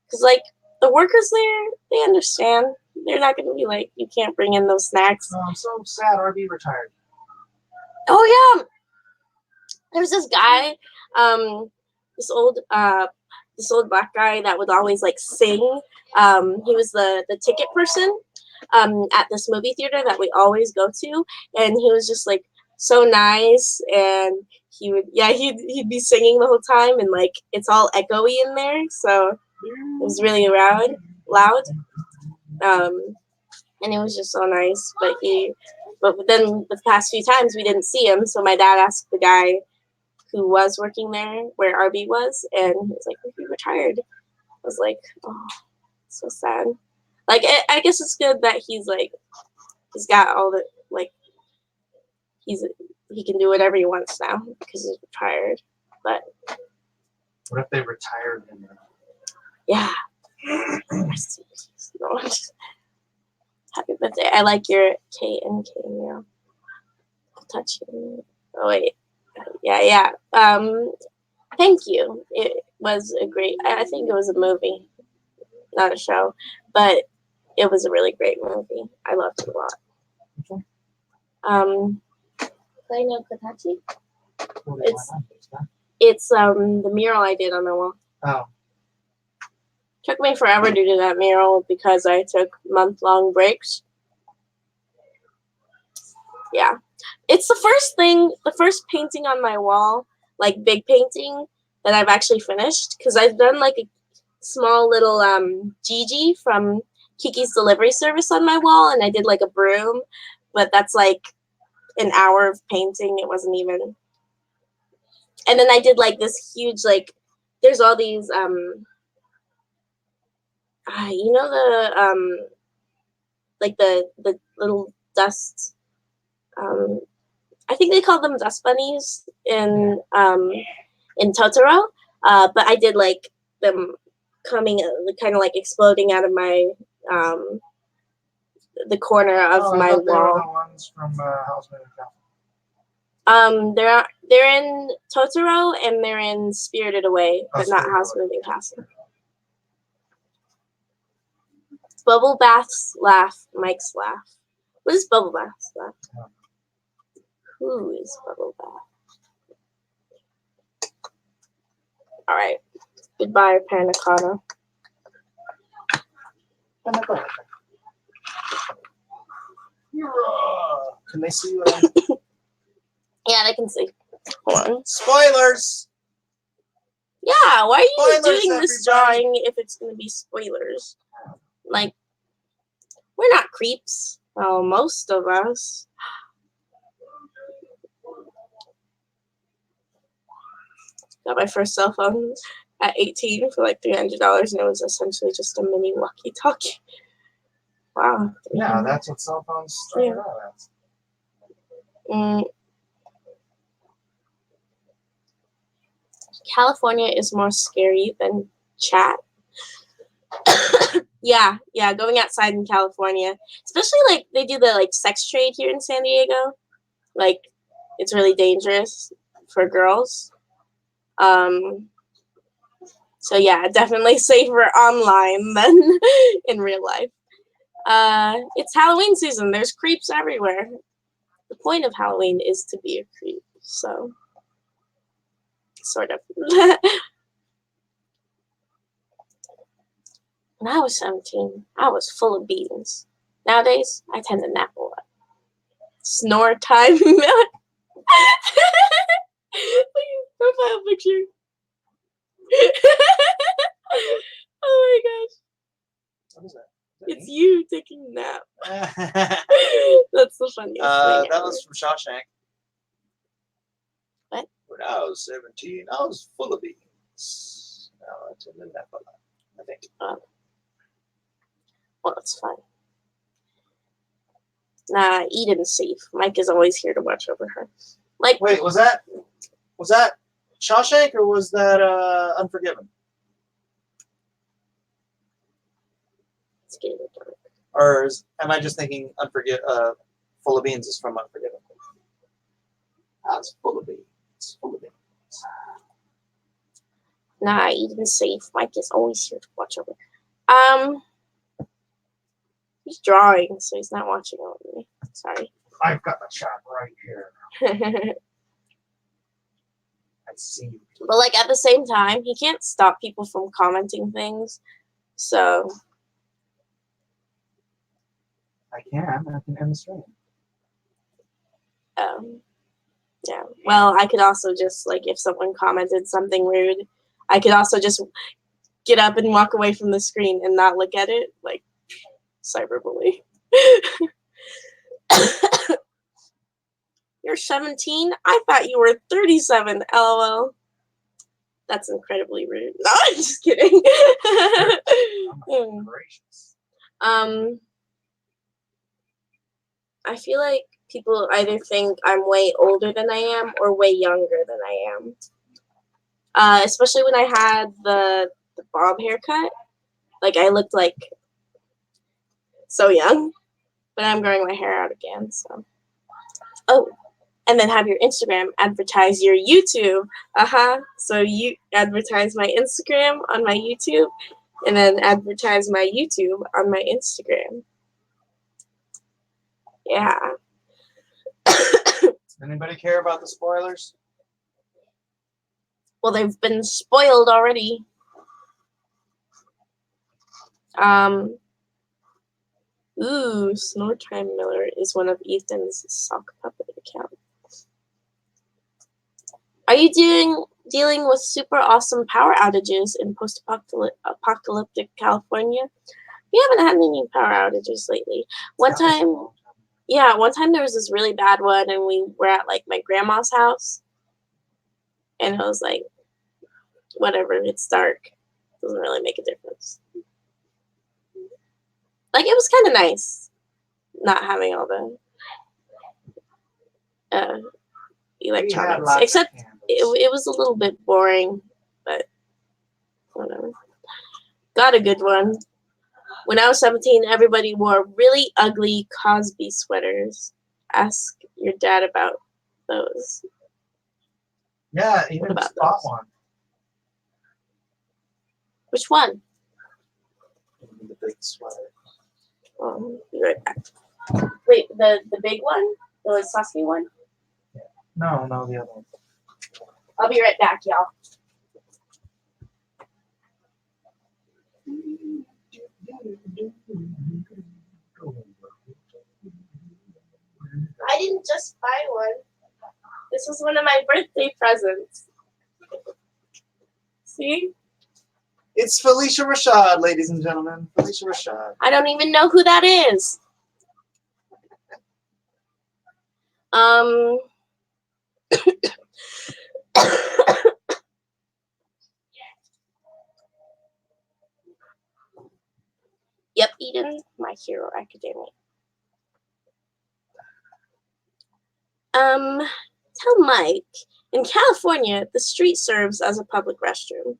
S3: Because, like, the workers there, they understand. They're not going to be like, you can't bring in those snacks.
S2: Oh, I'm so sad RB retired.
S3: Oh, yeah. There's this guy, this old black guy that would always like sing. He was the ticket person at this movie theater that we always go to, and he was just like so nice, and he'd be singing the whole time, and like it's all echoey in there, so it was really loud. And it was just so nice. But then the past few times we didn't see him, so my dad asked the guy who was working there where RB was, and he was like, he retired. I was like, oh, so sad. Like, I guess it's good that he's got all the, like, he can do whatever he wants now because he's retired. But
S2: what if they retired him?
S3: Yeah. Happy birthday. I like your K and K meal. I'll touch you. Oh wait. Yeah. Thank you. It was a great, I think it was a movie, not a show, but it was a really great movie. I loved it a lot.
S2: Okay.
S3: Play no Kotachi? It's the mural I did on the wall.
S2: Oh.
S3: Took me forever to do that mural because I took month-long breaks. Yeah. It's the first painting on my wall, like big painting, that I've actually finished. Because I've done like a small little Gigi from Kiki's Delivery Service on my wall, and I did like a broom, but that's like an hour of painting. It wasn't even. And then I did like this huge, like, there's all these, you know, the, like the little dust, I think they call them dust bunnies in Totoro, but I did like them coming, kind of like exploding out of my, the corner of my wall.
S2: They were the ones from Howl's Moving Castle.
S3: They're in Totoro and they're in Spirited Away, but not Howl's Moving Castle. Bubble Bath's laugh, Mike's laugh. What is Bubble Bath's laugh?
S2: Yeah.
S3: Who is Bubble Bath? All right. Goodbye, Panna Cotta.
S2: Can they see you?
S3: Yeah, they can see. Hold on.
S2: Spoilers!
S3: Yeah, why are you
S2: Spoilers,
S3: doing this
S2: everybody.
S3: drawing if it's going to be spoilers? Like, we're not creeps. Well, most of us. Got my first cell phone at 18 for like $300, and it was essentially just a mini walkie-talkie. Wow.
S2: Yeah, that's what cell phones started out as.
S3: California is more scary than chat. yeah, going outside in California, especially like they do the like sex trade here in San Diego. Like it's really dangerous for girls. So yeah, definitely safer online than in real life. It's Halloween season. There's creeps everywhere. The point of Halloween is to be a creep, so sort of. When I was 17, I was full of beans. Nowadays, I tend to nap a lot. Snore time. Profile picture. Oh my gosh.
S2: What is that?
S3: It's you taking a nap.
S2: that
S3: That's the funniest thing ever.
S2: was from Shawshank.
S3: What?
S2: When I was 17, I was full of beans. Now I tend to nap a lot, I think.
S3: Well, it's fine. Nah, Eden's safe. Mike is always here to watch over her. Like,
S2: Wait, was that Shawshank or was that Unforgiven?
S3: it's getting dark.
S2: Or am I just thinking Full of Beans is from Unforgiven? I was full of beans. Full of beans.
S3: Nah, Eden's safe. Mike is always here to watch over. He's drawing, so he's not watching over me. Sorry.
S2: I've got the shot right here. I see you.
S3: But like at the same time, he can't stop people from commenting things. So
S2: I can end the stream.
S3: yeah. Well, I could also just like if someone commented something rude, I could also just get up and walk away from the screen and not look at it. Like cyberbully. You're 17? I thought you were 37. LOL. That's incredibly rude. No, I'm just kidding.
S2: Gracious.
S3: I feel like people either think I'm way older than I am or way younger than I am. Especially when I had the bob haircut. Like I looked like so young, but I'm growing my hair out again. So, oh, and then have your Instagram advertise your YouTube. So you advertise my Instagram on my YouTube, and then advertise my YouTube on my Instagram. Yeah.
S2: Does anybody care about the spoilers?
S3: Well, they've been spoiled already. Ooh, Snoretime Miller is one of Ethan's sock puppet accounts. Are you dealing with super awesome power outages in post-apocalyptic California? We haven't had any power outages lately. One time there was this really bad one, and we were at like my grandma's house, and it was like, whatever, it's dark. Doesn't really make a difference. Like, it was kind of nice not having all the electronics. Except it was a little bit boring, but whatever. Got a good one. When I was 17, everybody wore really ugly Cosby sweaters. Ask your dad about those.
S2: Yeah, even
S3: about
S2: bought
S3: those?
S2: one.
S3: Which one?
S2: The big sweater.
S3: Oh, be right back. Wait, the big one? The saucy one?
S2: No, the other one.
S3: I'll be right back, y'all. I didn't just buy one. This was one of my birthday presents. See?
S2: It's Felicia Rashad, ladies and gentlemen. Felicia Rashad.
S3: I don't even know who that is. Yep, Eden, My Hero Academia. Tell Mike, in California, the street serves as a public restroom.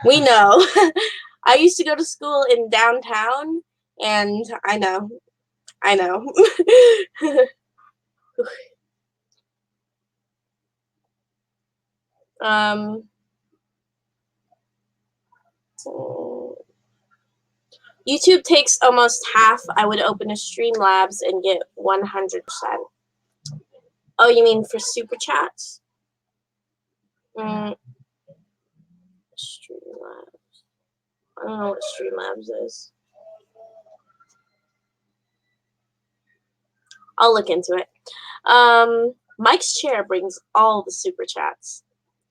S3: We know. I used to go to school in downtown, and I know. YouTube takes almost half. I would open a Streamlabs and get 100%. Oh, you mean for super chats? Streamlabs. I don't know what Streamlabs is. I'll look into it. Mike's chair brings all the super chats.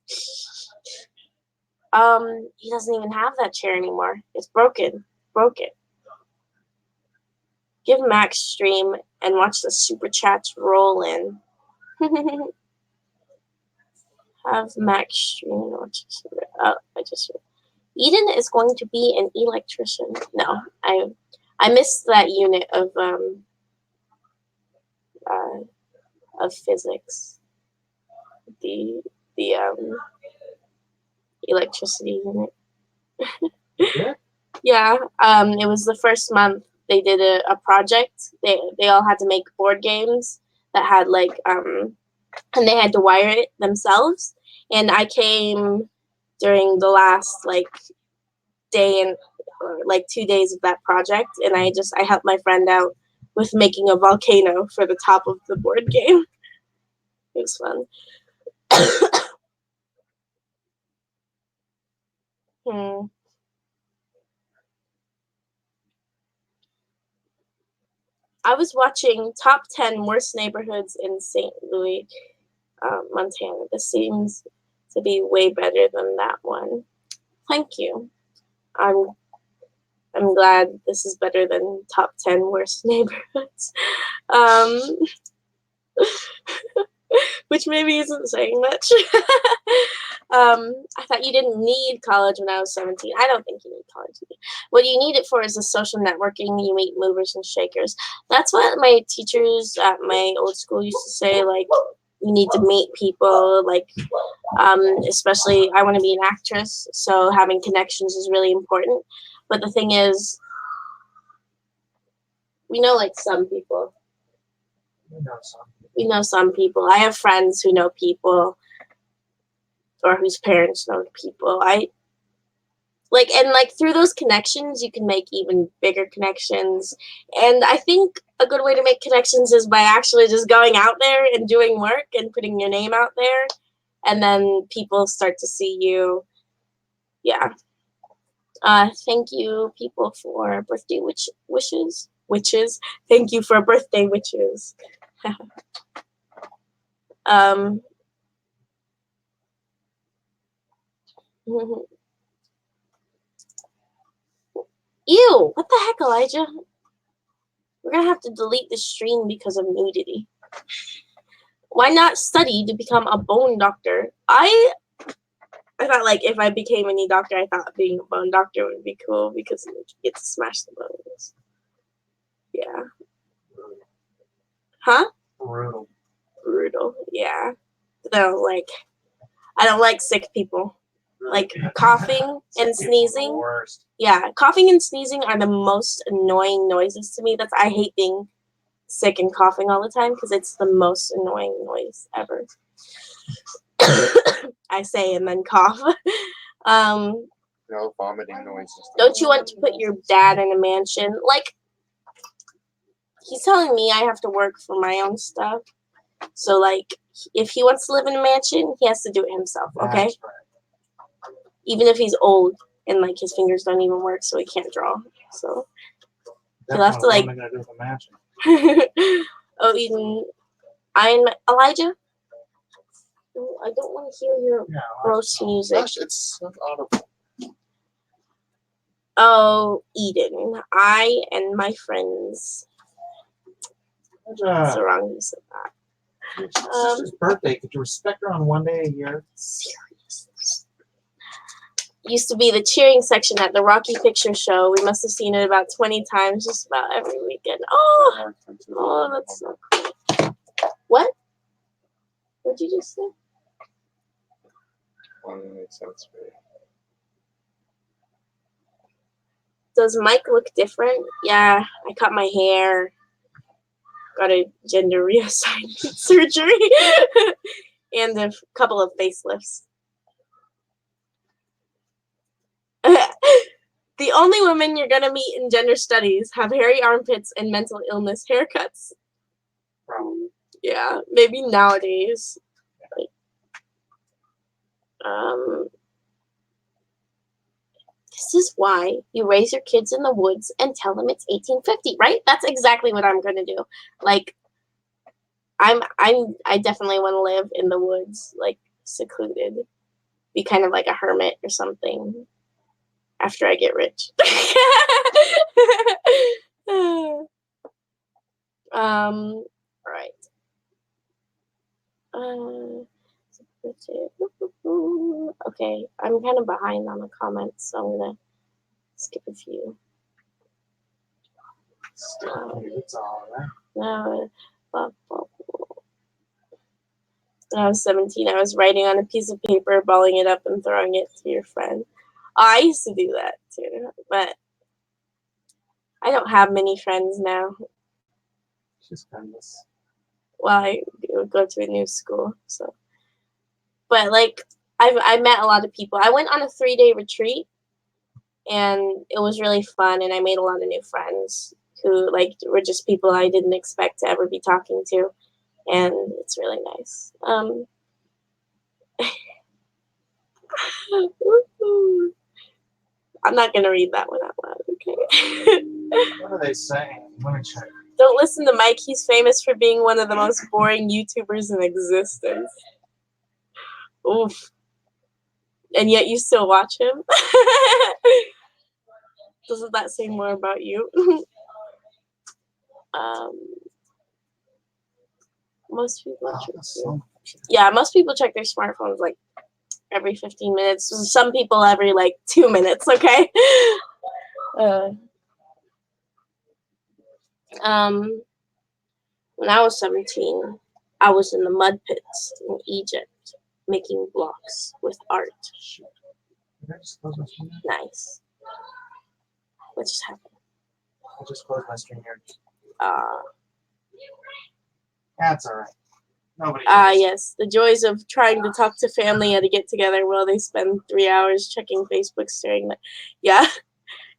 S3: He doesn't even have that chair anymore. It's broken. Give Max stream and watch the super chats roll in. Have Max stream and watch the super. Oh, I just. Eden is going to be an electrician. No, I missed that unit of physics. The electricity unit. Yeah. It was the first month they did a project. They all had to make board games that had like and they had to wire it themselves. And I came during the last like day and like 2 days of that project, and I helped my friend out with making a volcano for the top of the board game. It was fun. I was watching top 10 worst neighborhoods in St. Louis, Montana. This seems to be way better than that one. Thank you. I'm glad this is better than top 10 worst neighborhoods. Which maybe isn't saying much. I thought you didn't need college when I was 17. I don't think you need college. What you need it for is the social networking. You meet movers and shakers. That's what my teachers at my old school used to say, like, you need to meet people, like, especially I want to be an actress, so having connections is really important. But the thing is, we know, like, some people. We know some people. I have friends who know people, or whose parents know people. Through those connections, you can make even bigger connections. And I think a good way to make connections is by actually just going out there and doing work and putting your name out there. And then people start to see you. Yeah. Thank you, people, for birthday wishes. Witches. Thank you for birthday witches. Ew, what the heck, Elijah? We're gonna have to delete the stream because of nudity. Why not study to become a bone doctor? I thought, like, if I became any doctor, I thought being a bone doctor would be cool because you get to smash the bones. Yeah. Huh? Brutal. Yeah. I don't like sick people. Like coughing and sneezing. Yeah, coughing and sneezing are the most annoying noises to me. I hate being sick and coughing all the time because it's the most annoying noise ever. I say and then cough.
S5: No vomiting noises.
S3: Don't you want to put your dad in a mansion? Like, he's telling me I have to work for my own stuff. So, like, if he wants to live in a mansion, he has to do it himself, okay?
S2: That's right.
S3: Even if he's old and, like, his fingers don't even work, so he can't draw. So, he'll have to, like... Oh, even... Elijah? I don't want to hear your gross music.
S5: Gosh, it's not audible.
S3: Oh, Eden. I and my friends... That's the wrong use of that.
S2: Your sister's birthday. Could you respect her on one day a year?
S3: Serious. Used to be the cheering section at the Rocky Picture Show. We must have seen it about 20 times just about every weekend. Oh, that's so cool. What? What'd you just say?
S5: Makes sense for you.
S3: Does Mike look different? Yeah, I cut my hair. Got a gender reassignment surgery. And a couple of facelifts. The only women you're gonna meet in gender studies have hairy armpits and mental illness haircuts.
S5: Probably.
S3: Yeah, maybe nowadays. Like, this is why you raise your kids in the woods and tell them it's 1850, right? That's exactly what I'm gonna do. Like, I definitely want to live in the woods, like secluded, be kind of like a hermit or something. After I get rich. Right. Okay, I'm kind of behind on the comments, so I'm gonna skip a few.
S2: It's all right.
S3: No, when I was 17, I was writing on a piece of paper, balling it up, and throwing it to your friend. Oh, I used to do that too, but I don't have many friends now.
S5: She's friendless.
S3: Well, I go to a new school, so. But like, I met a lot of people. I went on a 3-day retreat, and it was really fun, and I made a lot of new friends who like were just people I didn't expect to ever be talking to, and it's really nice. I'm not gonna read that one out loud, okay?
S2: What are they saying? Let me check.
S3: Don't listen to Mike. He's famous for being one of the most boring YouTubers in existence. Oof. And yet you still watch him? Doesn't that say more about you? Most people most people check their smartphones like every 15 minutes. Some people every like 2 minutes, okay? When I was 17, I was in the mud pits in Egypt making blocks with art.
S2: Did I just close my screen?
S3: Nice. What just happened?
S2: I just closed my screen here. That's all right. Nobody cares.
S3: Yes. The joys of trying to talk to family at a get-together while they spend 3 hours checking Facebook, staring at... Yeah.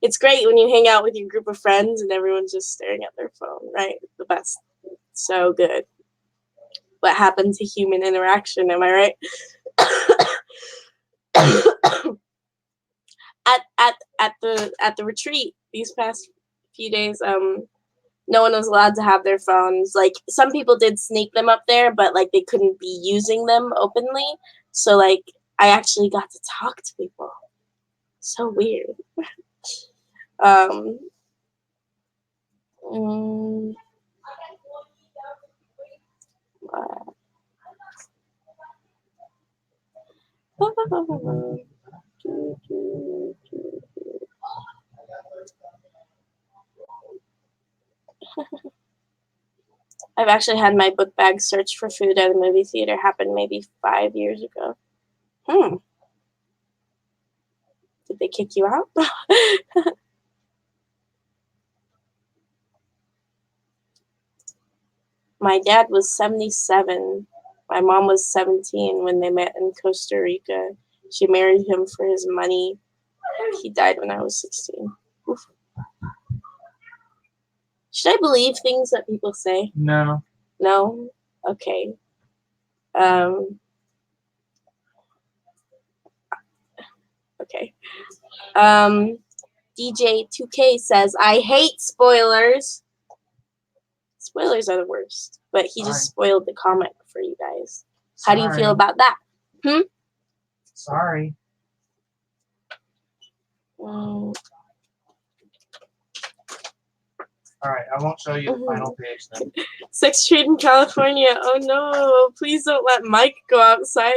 S3: It's great when you hang out with your group of friends and everyone's just staring at their phone, right? The best. So good. What happened to human interaction, am I right? at the retreat these past few days, no one was allowed to have their phones. Like, some people did sneak them up there, but like they couldn't be using them openly. So like I actually got to talk to people. So weird. I've actually had my book bag search for food at a movie theater happen maybe 5 years ago. Did they kick you out? My dad was 77. My mom was 17 when they met in Costa Rica. She married him for his money. He died when I was 16. Oof. Should I believe things that people say?
S2: No.
S3: No? Okay. Okay. DJ2K says, I hate spoilers. Spoilers are the worst. But he just spoiled the comic for you guys. How do you feel about that?
S2: Sorry. All right, I won't show you the final page then.
S3: Sex trade in California. Oh no, please don't let Mike go outside.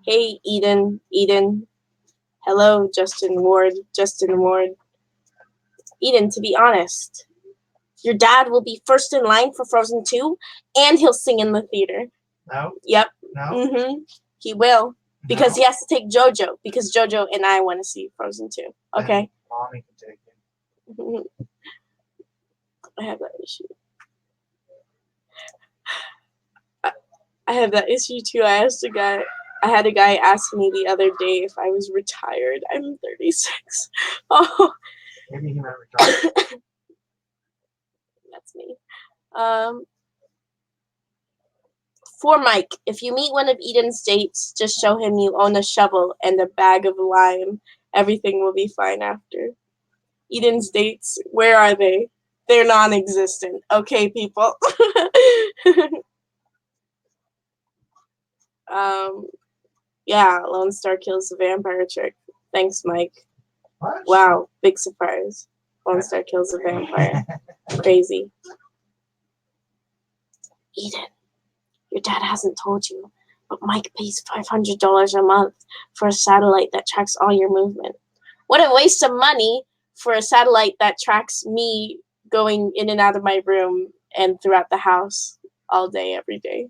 S3: Hey, Eden. Hello, Justin Ward. Eden, to be honest, your dad will be first in line for Frozen 2, and he'll sing in the theater. No? Yep. No? He will. Because he has to take JoJo. Because JoJo and I want to see Frozen 2. Okay?
S2: Mommy can take it.
S3: I have that issue. I have that issue too. I had a guy ask me the other day if I was retired. I'm 36. Oh,
S5: Maybe he meant retarded.
S3: that's me. For Mike, if you meet one of Eden's dates, just show him you own a shovel and a bag of lime. Everything will be fine after. Eden's dates, where are they? They're non-existent. Okay, people. Yeah, Lone Star kills the vampire chick. Thanks, Mike.
S5: What?
S3: Wow, big surprise. Lone Star kills a vampire. Crazy. Eden, your dad hasn't told you, but Mike pays $500 a month for a satellite that tracks all your movement. What a waste of money for a satellite that tracks me going in and out of my room and throughout the house all day, every day.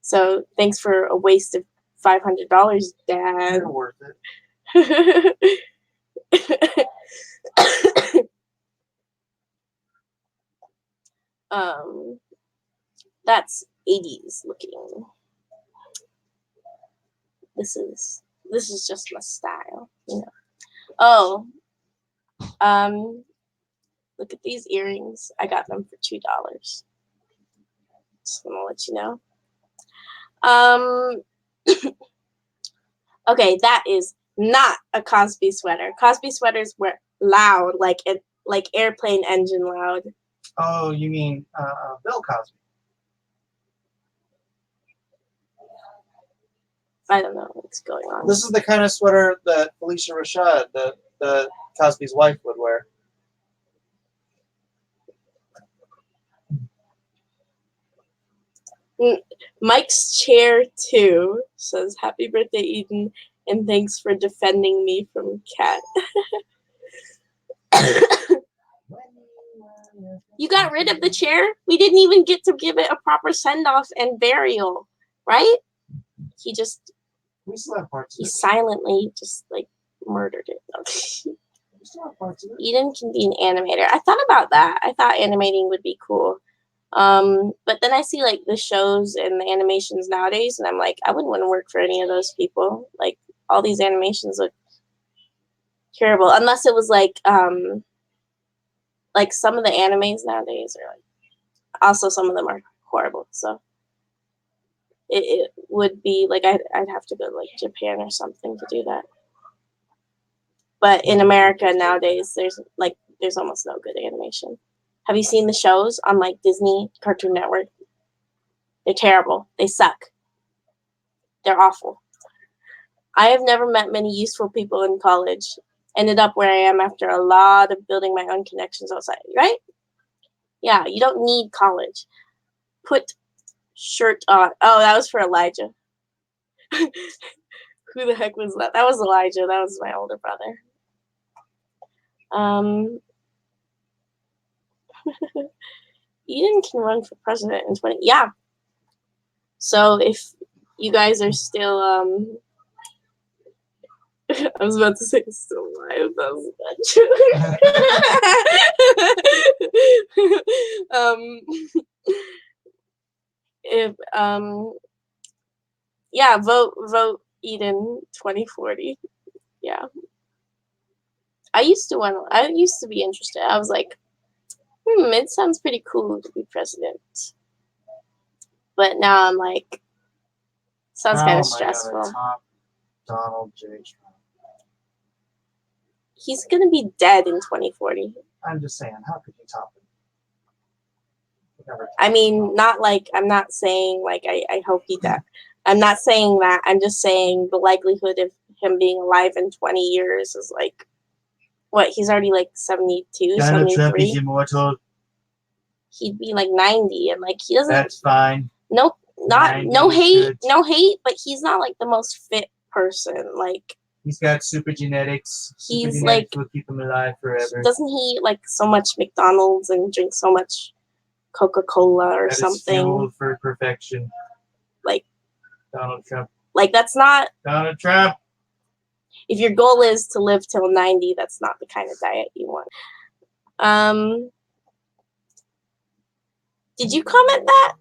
S3: So thanks for a waste of $500, Dad.
S5: You're worth it.
S3: That's 80s looking. This is just my style, you know. Oh, look at these earrings. I got them for $2. Just gonna let you know. Okay, that is not a Cosby sweater. Cosby sweaters were loud, like airplane engine loud.
S5: Oh, you mean Bill Cosby?
S3: I don't know what's going on.
S2: This is the kind of sweater that Felicia Rashad, the Cosby's wife, would wear.
S3: Mike's chair too says happy birthday, Eden, and thanks for defending me from Cat. You got rid of the chair? We didn't even get to give it a proper send-off and burial, right? He
S5: We still have parts of it.
S3: silently just like murdered it.
S5: We still have parts of it.
S3: Eden can be an animator. I thought about that. I thought animating would be cool. But then I see like the shows and the animations nowadays, and I'm like, I wouldn't want to work for any of those people. Like all these animations look terrible, unless it was like some of the animes nowadays are like, also some of them are horrible. So it would be like I'd have to go to like Japan or something to do that. But in America nowadays, there's almost no good animation. Have you seen the shows on like Disney, Cartoon Network? They're terrible. They suck. They're awful. I have never met many useful people in college. Ended up where I am after a lot of building my own connections outside, right? Yeah, you don't need college. Put shirt on. Oh, that was for Elijah. Who the heck was that? That was Elijah. That was my older brother. Eden can run for president in 20. Yeah. So if you guys are still, I was about to say still alive. That was not true. Yeah, vote Eden 2040. Yeah. I used to be interested. I was like, it sounds pretty cool to be president. But now I'm like, sounds kind of stressful.
S5: Top Donald J. Trump.
S3: He's gonna be dead in 2040.
S5: I'm just saying, how could you top him?
S3: I mean, not like, I'm not saying like I hope he died. I'm not saying that. I'm just saying the likelihood of him being alive in 20 years is like, what, he's already like 72,
S5: Donald
S3: 73?
S5: Trump is immortal.
S3: He'd be like 90, and like he doesn't.
S5: That's fine.
S3: Nope, no hate,
S5: good.
S3: but he's not like the most fit person. Like
S5: He's got super genetics.
S3: He's
S5: Super
S3: like-
S5: genetics will keep him alive forever.
S3: doesn't he eat like so much McDonald's and drink so much Coca-Cola or
S5: That is
S3: something?
S5: fueled for perfection.
S3: Like
S5: Donald Trump.
S3: like that's not.
S5: Donald Trump.
S3: If your goal is to live till 90, that's not the kind of diet you want. Did you comment that?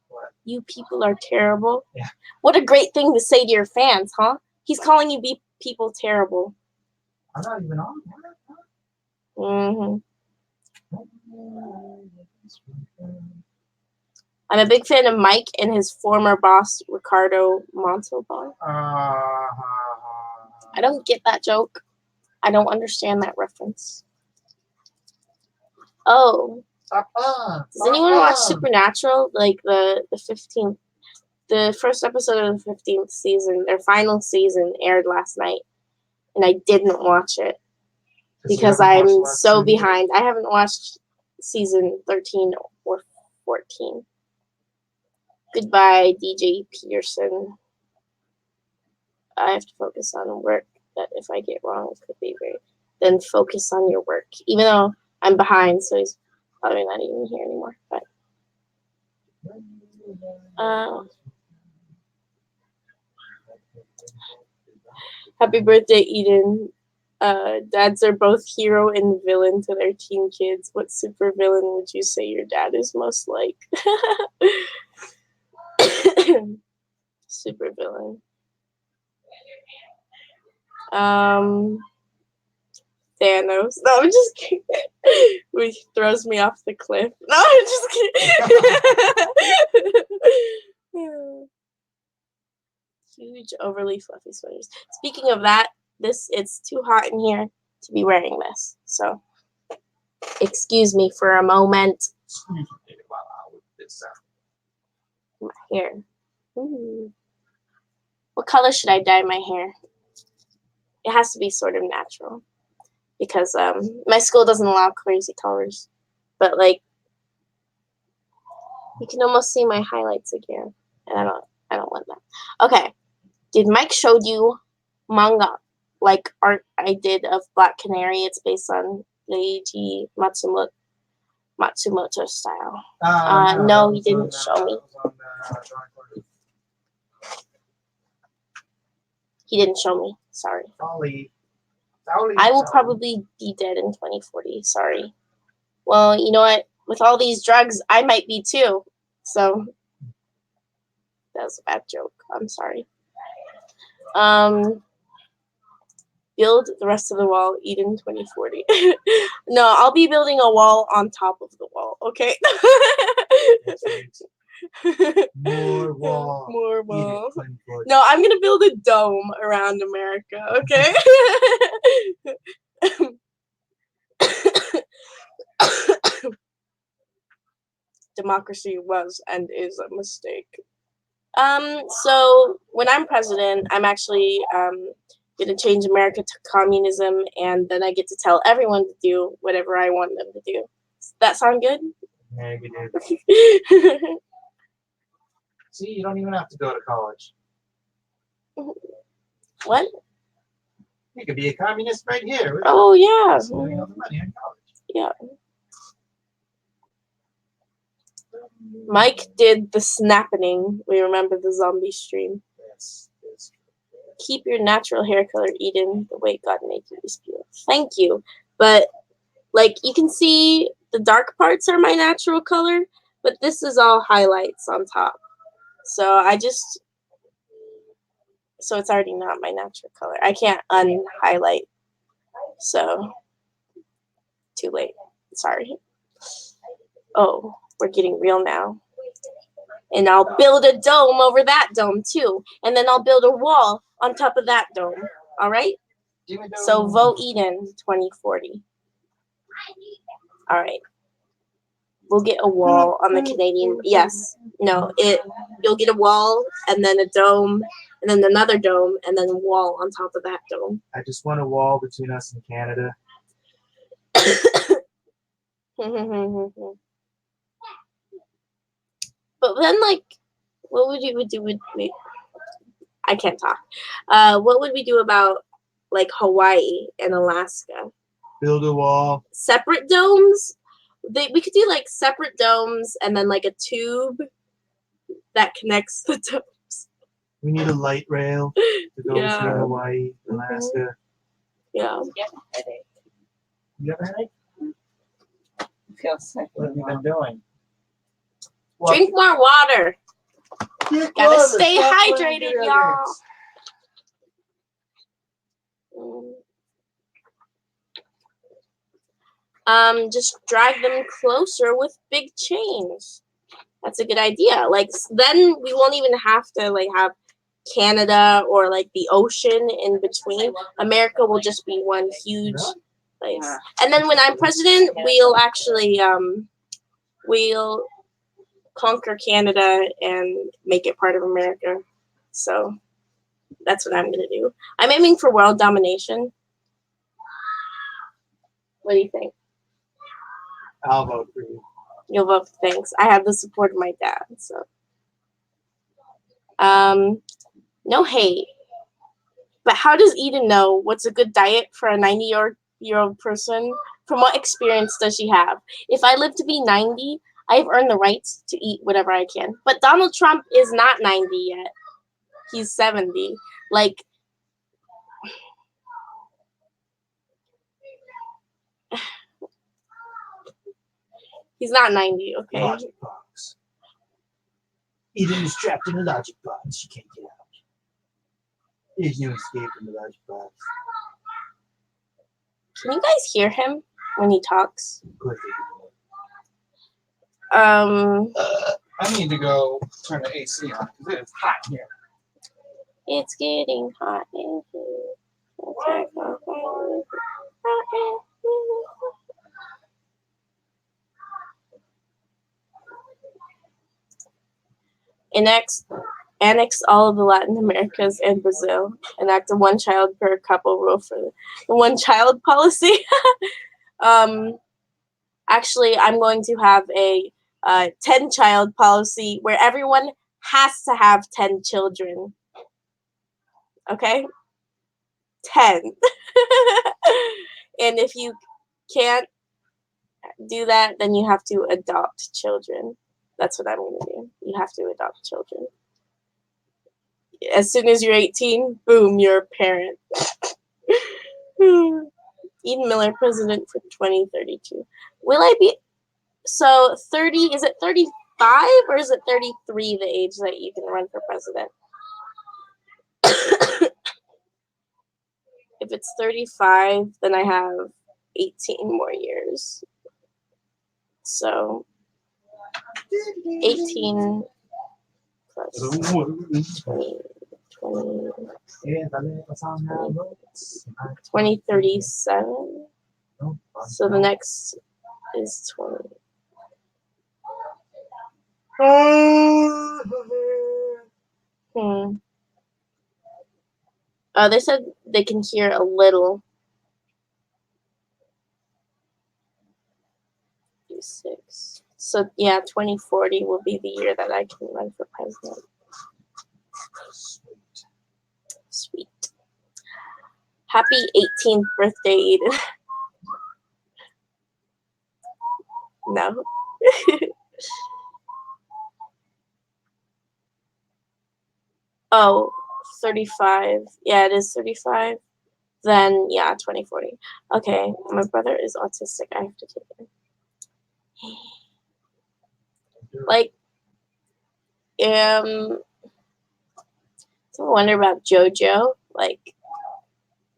S5: What?
S3: You people are terrible.
S5: Yeah.
S3: What a great thing to say to your fans, huh? He's calling you people terrible.
S5: I'm not even on.
S3: hmm I'm a big fan of Mike and his former boss, Ricardo Montalban. I don't get that joke. I don't understand that reference. Oh, does anyone watch Supernatural? Like the 15th, the first episode of the 15th season, their final season aired last night, and I didn't watch it because I'm so behind. I haven't watched season 13 or 14. Goodbye, DJ Peterson. I have to focus on work. That if I get wrong, it could be great. Then focus on your work. Even though I'm behind, so he's probably not even here anymore. But happy birthday, Eden. Dads are both hero and villain to their teen kids. What super villain would you say your dad is most like? Super villain. Thanos. No, I'm just kidding. He throws me off the cliff. No, I'm just kidding. Huge, overly fluffy sweaters. Speaking of that, it's too hot in here to be wearing this. So, excuse me for a moment. My hair. Ooh. What color should I dye my hair? It has to be sort of natural because my school doesn't allow crazy colors. But like, you can almost see my highlights again, and I don't want that. Okay, did Mike show you manga like art I did of Black Canary? It's based on Leiji Matsumoto style. No, he didn't show me. He didn't show me. Sorry. I will probably be dead in 2040. Sorry. Well, you know what? With all these drugs, I might be too. So that was a bad joke. I'm sorry. Build the rest of the wall, Eden 2040. No, I'll be building a wall on top of the wall, okay?
S5: More wall.
S3: More wall. No, I'm gonna build a dome around America, okay? Democracy was and is a mistake. So when I'm president, I'm actually gonna change America to communism, and then I get to tell everyone to do whatever I want them to do. Does that sound good?
S5: Yeah, you do. See, you don't even have to go to college.
S3: What?
S5: You could be a communist right here.
S3: Oh yeah.
S5: Saving all the money in college.
S3: Yeah. Mike did the snapping. We remember the zombie stream.
S5: Yes.
S3: Keep your natural hair color, Eden, the way God made you is beautiful. Thank you. But like you can see the dark parts are my natural color, but this is all highlights on top. So so it's already not my natural color. I can't unhighlight. So too late. Sorry. Oh, we're getting real now. And I'll build a dome over that dome too. And then I'll build a wall on top of that dome. All right? So vote Eden 2040. All right. We'll get a wall on the Canadian. Yes. No, you'll get a wall and then a dome and then another dome and then a wall on top of that dome.
S5: I just want a wall between us and Canada.
S3: But then, like, what would you do with me? I can't talk. What would we do about, like, Hawaii and Alaska?
S5: Build a wall.
S3: Separate domes? We could do, like, separate domes and then, like, a tube that connects the domes.
S5: We need a light rail to go
S3: Yeah.
S5: between Hawaii and Alaska.
S3: Yeah.
S5: You have a headache?
S6: Feel sick.
S5: What have you been doing?
S3: Drink more water. Gotta stay hydrated, y'all. Just drag them closer with big chains. That's a good idea. Like, then we won't even have to like have Canada or like the ocean in between. America will just be one huge place. And then when I'm president, we'll actually we'll conquer Canada and make it part of America. So that's what I'm gonna do. I'm aiming for world domination. What do you think?
S5: I'll vote for you.
S3: You'll vote for thanks. I have the support of my dad, so no hate. But how does Eden know what's a good diet for a 90-year-old person? From what experience does she have? If I live to be 90, I've earned the right to eat whatever I can. But Donald Trump is not 90 yet. He's 70. Like, he's not 90, okay?
S5: Logic box. Eden is trapped in a logic box. She can't get out. There's no escape from the logic box.
S3: Can you guys hear him when he talks?
S5: Of course they
S2: I need to go turn the AC on because it's hot here.
S3: It's getting hot in here. Annex all of the Latin Americas and Brazil. Enact a one child per couple rule for the one child policy. Actually, I'm going to have a 10 child policy where everyone has to have 10 children. Okay? 10. And if you can't do that, then you have to adopt children. That's what I'm going to do. You have to adopt children. As soon as you're 18, boom, you're a parent. Eden Miller, president for 2032. Will I be... So 30, is it 35 or is it 33 the age that you can run for president? If it's 35, then I have 18 more years. So 18 plus 2037. So the next is 20. They said they can hear a little. 6. So yeah, 2040 will be the year that I can run for president. Sweet. Happy 18th birthday, Eden. No. Oh, 35. Yeah, it is 35. Then, yeah, 2040. Okay, my brother is autistic. I have to take him. Like, I wonder about JoJo. Like,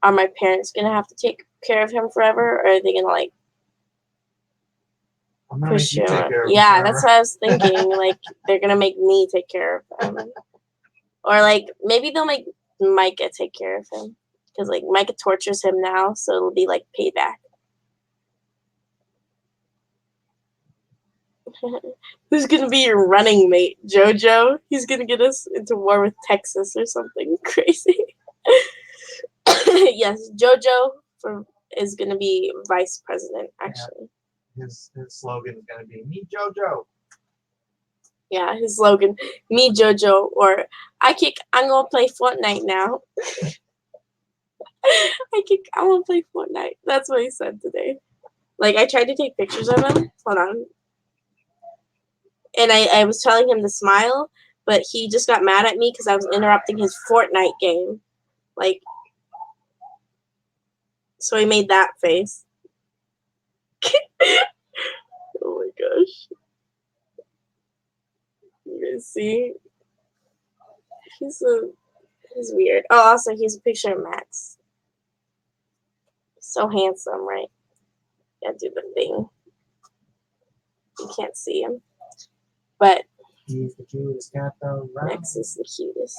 S3: are my parents gonna have to take care of him forever, or are they gonna like push him? Yeah, that's what I was thinking. Like, they're gonna make me take care of him, or like maybe they'll make Micah take care of him because like Micah tortures him now, so it'll be like payback. Who's gonna be your running mate? JoJo? He's gonna get us into war with Texas or something crazy. Yes, JoJo is gonna be vice president, actually.
S5: Yeah. His slogan is gonna be "Me JoJo."
S3: Yeah, his slogan, "Me JoJo," or I'm gonna play Fortnite now. I'm gonna play Fortnite. That's what he said today. Like, I tried to take pictures of him. Hold on. And I was telling him to smile, but he just got mad at me because I was interrupting his Fortnite game. Like, so he made that face. Oh my gosh. You guys see? He's weird. Oh, also here's a picture of Max. So handsome, right? Gotta do the thing. You can't see him, but
S2: He's the cutest cat around.
S3: Max is the cutest.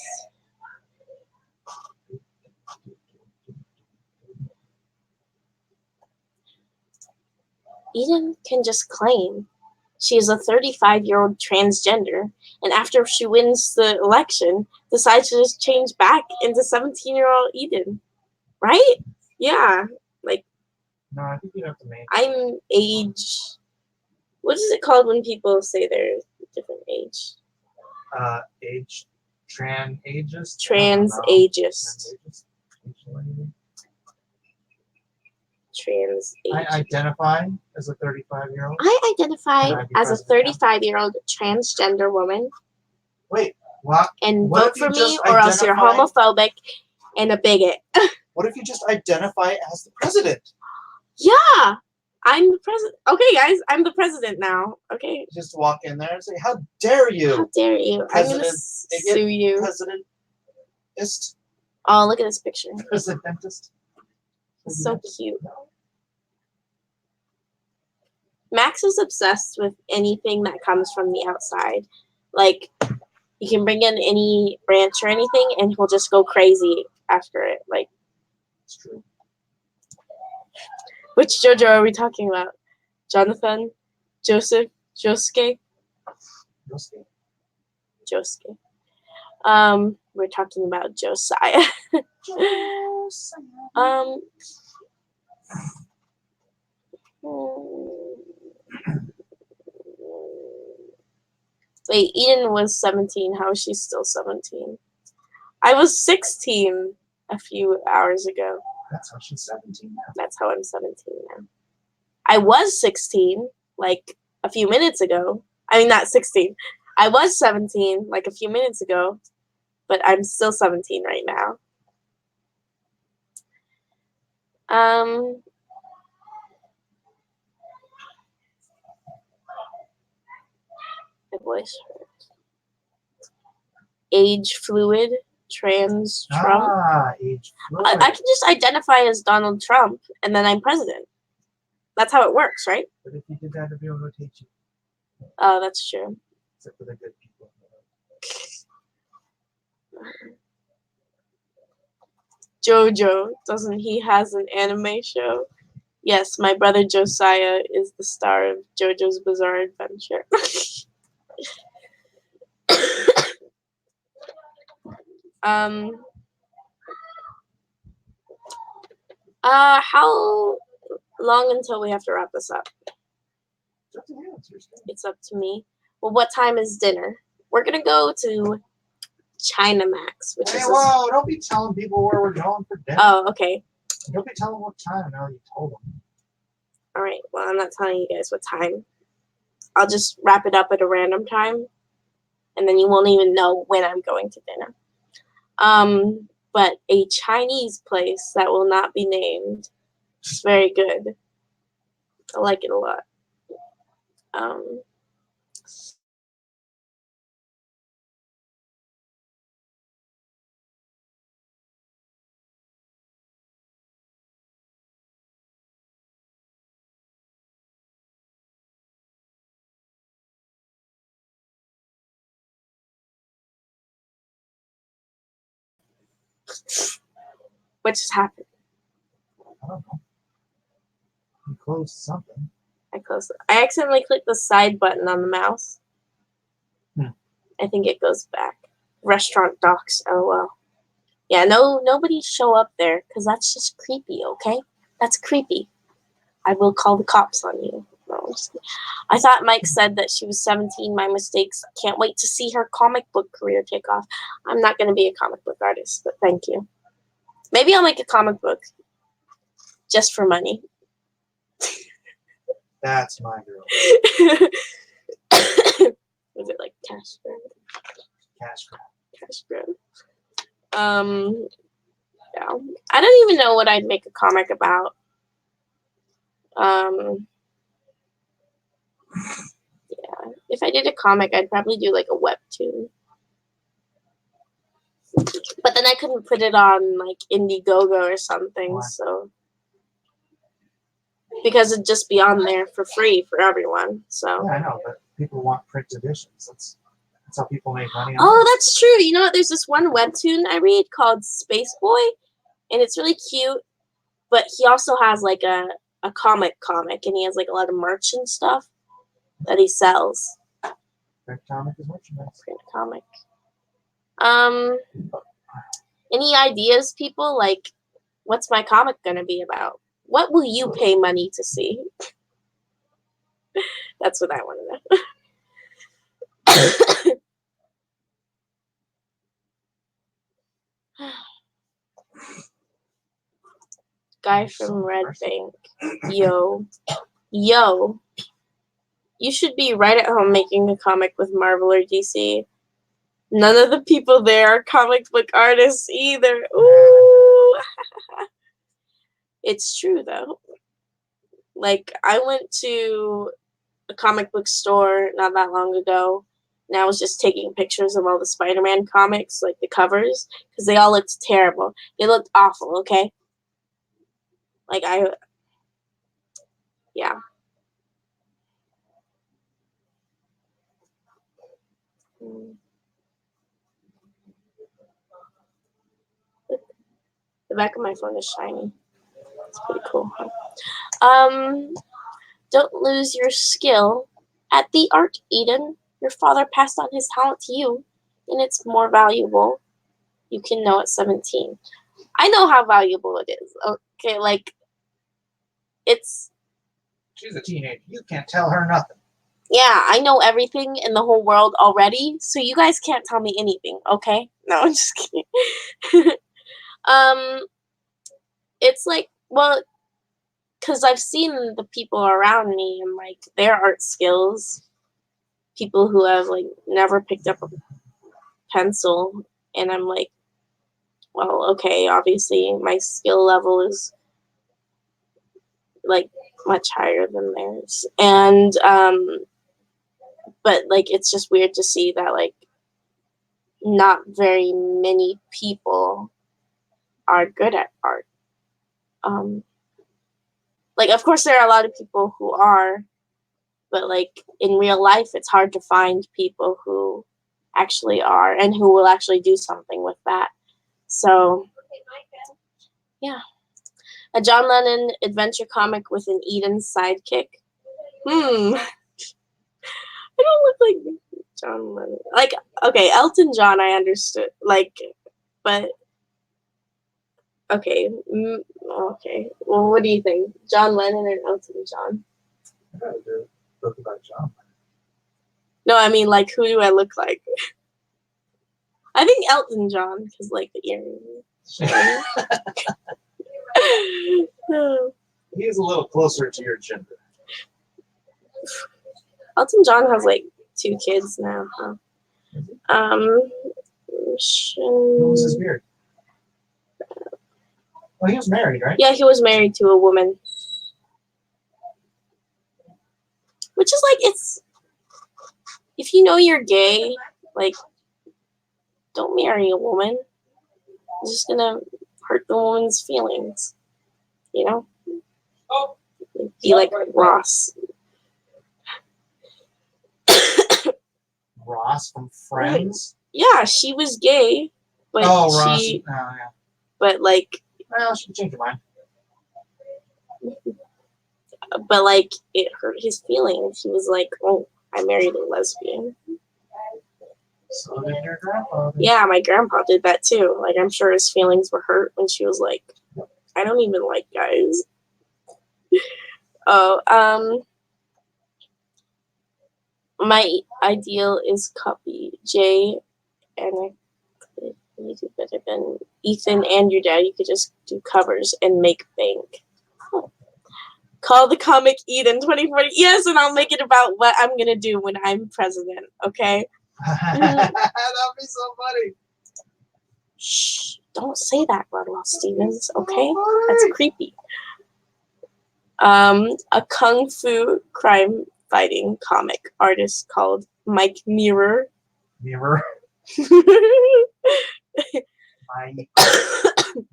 S3: Eden can just claim she is a 35-year-old transgender, and after she wins the election, decides to just change back into 17-year-old Eden. Right? Yeah. Like,
S2: No, I think you have to make
S3: I'm age. What is it called when people say they're different age?
S2: age ageist.
S3: Trans-ageist.
S2: I identify as a 35-year-old.
S3: I identify
S2: Can I be
S3: as a
S2: president
S3: 35-year-old transgender woman,
S2: Wait, what?
S3: and
S2: What
S3: vote
S2: if you
S3: for me,
S2: just
S3: or else you're
S2: identify-
S3: homophobic and a bigot.
S2: What if you just identify as the president?
S3: Yeah, I'm the president. Okay, guys, I'm the president now. Okay,
S2: Just walk in there and say, "How dare you,
S3: how dare you? I'm gonna
S2: President
S3: sue you.
S2: presidentist,
S3: Oh, look at this picture.
S2: presidentist."
S3: It's so cute. Max is obsessed with anything that comes from the outside. Like, you can bring in any branch or anything, and he'll just go crazy after it. Like,
S2: It's true.
S3: which JoJo are we talking about? Jonathan? Joseph? Josuke?
S2: Yosuke.
S3: Josuke. We're talking about Josiah. um. Wait, Eden was 17. How is she still 17? I was 16 a few hours ago.
S2: That's how she's 17 now.
S3: That's how I'm 17 now. I was 16 like a few minutes ago. I mean, not 16. I was 17 like a few minutes ago, but I'm still 17 right now. My voice hurts. Age fluid, trans Trump.
S2: Age
S3: I can just identify as Donald Trump, and then I'm president. That's how it works, right?
S2: But if you did that, everyone would hate you,
S3: Oh, that's true.
S2: except for the good people.
S3: JoJo, doesn't he has an anime show? Yes, my brother Josiah is the star of JoJo's Bizarre Adventure. How long until we have to wrap this up?
S2: It's up to you. It's your style.
S3: It's up to me. Well, what time is dinner? We're gonna go to China Max, which
S2: Hey,
S3: is
S2: whoa! Don't be telling people where we're going for dinner.
S3: oh, okay.
S2: Don't be telling what time now you told them.
S3: All right. Well, I'm not telling you guys what time. I'll just wrap it up at a random time, and then you won't even know when I'm going to dinner. But a Chinese place that will not be named. It's very good. I like it a lot. What just happened?
S2: I don't know. You closed something.
S3: I closed it. I accidentally clicked the side button on the mouse. I think it goes back. Restaurant docs, LOL. Yeah, nobody show up there, because that's just creepy, okay? That's creepy. I will call the cops on you. No, I'm just kidding. I thought Mike said that she was 17. My mistakes. Can't wait to see her comic book career take off. I'm not going to be a comic book artist, but thank you. Maybe I'll make a comic book just for money.
S2: That's my girl.
S3: Was it like cash grab?
S2: Cash grab.
S3: Cash grab. Yeah. I don't even know what I'd make a comic about. Yeah. If I did a comic, I'd probably do like a webtoon. But then I couldn't put it on like Indiegogo or something,
S2: Why?
S3: so because it'd just be on there for free for everyone. So
S2: Yeah, I know, but people want print editions. That's how people make money. On
S3: oh,
S2: it.
S3: that's true. You know what? There's this one webtoon I read called Space Boy, and it's really cute. But he also has like a comic, and he has like a lot of merch and stuff that he sells.
S2: Print comic is merchandise.
S3: Print comic. Any ideas, people? Like, what's my comic gonna be about? What will you pay money to see? That's what I want to know. Guy from Red Bank. Yo. You should be right at home making a comic with Marvel or DC. None of the people there are comic book artists either. Ooh. It's true, though. Like, I went to a comic book store not that long ago, and I was just taking pictures of all the Spider-Man comics, like the covers, because they all looked terrible. They looked awful, okay? Like, yeah. The back of my phone is shiny. It's pretty cool, huh? Don't lose your skill at the art, Eden. Your father passed on his talent to you, and it's more valuable. You can know at 17. I know how valuable it is. Okay, like, it's...
S2: She's a teenager. You can't tell her nothing.
S3: Yeah, I know everything in the whole world already, so you guys can't tell me anything, okay? No, I'm just kidding. It's like, well, because I've seen the people around me and, like, their art skills. People who have, like, never picked up a pencil, and I'm like, well, okay, obviously my skill level is, like, much higher than theirs. And, but, like, it's just weird to see that, like, not very many people are good at art. Like, of course, there are a lot of people who are, but, like, in real life, it's hard to find people who actually are and who will actually do something with that. So, yeah. A John Lennon adventure comic with an Eden sidekick. I don't look like John Lennon. Like, okay, Elton John, I understood. Like, but okay, okay. Well, what do you think, John Lennon or Elton John?
S2: I gotta do a book about John.
S3: No, I mean, like, who do I look like? I think Elton John, because, like, the earrings.
S2: He is a little closer to your gender.
S3: Elton John has, like, 2 kids now, huh?
S2: What was his beard? Well, he was married, right?
S3: Yeah, he was married to a woman. Which is, like, it's... If you know you're gay, like, don't marry a woman. It's just gonna hurt the woman's feelings. You know? Be like Ross.
S2: Ross from Friends?
S3: Yeah, she was gay, but
S2: Ross.
S3: she...
S2: Oh, yeah.
S3: But, like...
S2: Well, she can change her mind.
S3: But, like, it hurt his feelings. He was like, oh, I married a lesbian.
S2: So did your grandpa.
S3: Yeah, my grandpa did that too. Like, I'm sure his feelings were hurt when she was like, I don't even like guys. My ideal is copy Jay, and you could better than Ethan and your dad. You could just do covers and make bank. Huh. Call the comic Eden 2040. Yes, and I'll make it about what I'm gonna do when I'm president. Okay.
S2: That'd be so funny.
S3: Shh! Don't say that, Rodwell Stevens. Okay, that's creepy. A kung fu crime fighting comic artist called Mike Mirror.
S2: Mirror.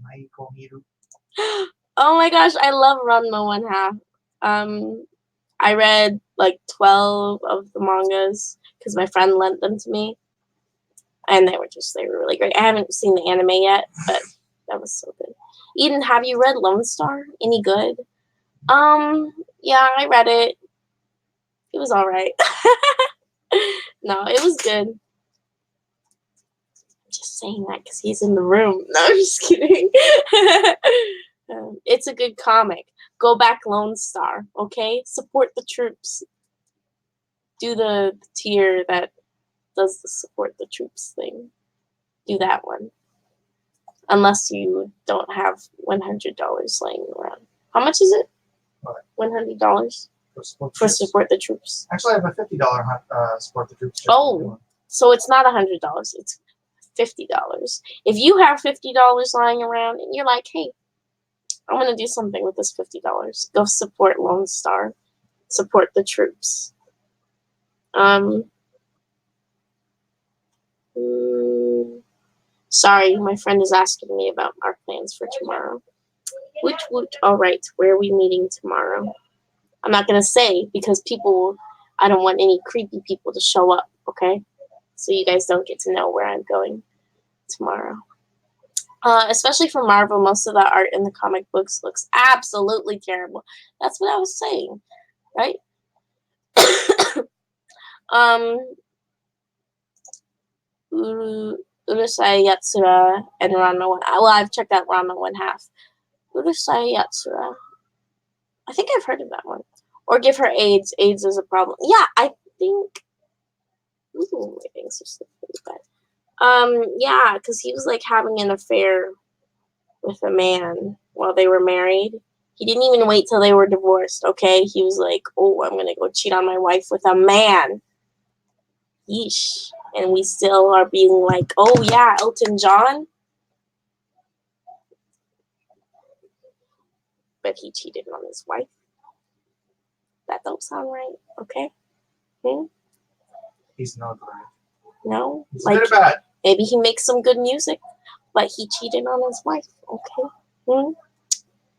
S2: Maiko Miru.
S3: Oh my gosh, I love Ranma One Half. I read like 12 of the mangas because my friend lent them to me, and they were really great. I haven't seen the anime yet, but that was so good. Eden, have you read Lone Star? Any good? Yeah, I read it. It was all right. No, it was good. I'm just saying that because he's in the room. No, I'm just kidding. It's a good comic. Go back Lone Star, okay? Support the troops. Do the tier that does the support the troops thing. Do that one. Unless you don't have $100 laying around. How much is it?
S2: What?
S3: $100 for support the troops.
S2: Actually, I have a $50 support the troops.
S3: Oh, so it's not $100. It's $50. If you have $50 lying around and you're like, hey, I'm gonna do something with this $50. Go support Lone Star. Support the troops. Sorry, my friend is asking me about our plans for tomorrow. Woot woot. All right, where are we meeting tomorrow? I'm not gonna say because I don't want any creepy people to show up. Okay, so you guys don't get to know where I'm going tomorrow. Especially for Marvel, most of the art in the comic books looks absolutely terrible. That's what I was saying, right? Urusei Yatsura and Ranma 1. Well, I've checked out Ranma 1 half. Urusei Yatsura. I think I've heard of that one. Or give her AIDS. AIDS is a problem. Yeah, I think. Ooh, my things are still pretty bad. Yeah, because he was like having an affair with a man while they were married. He didn't even wait till they were divorced, okay? He was like, oh, I'm going to go cheat on my wife with a man. Yeesh. And we still are being like, oh, yeah, Elton John. But he cheated on his wife. That don't sound right, okay?
S2: He's not good.
S3: No?
S2: He's
S3: Like,
S2: good or bad?
S3: maybe he makes some good music, but he cheated on his wife, okay?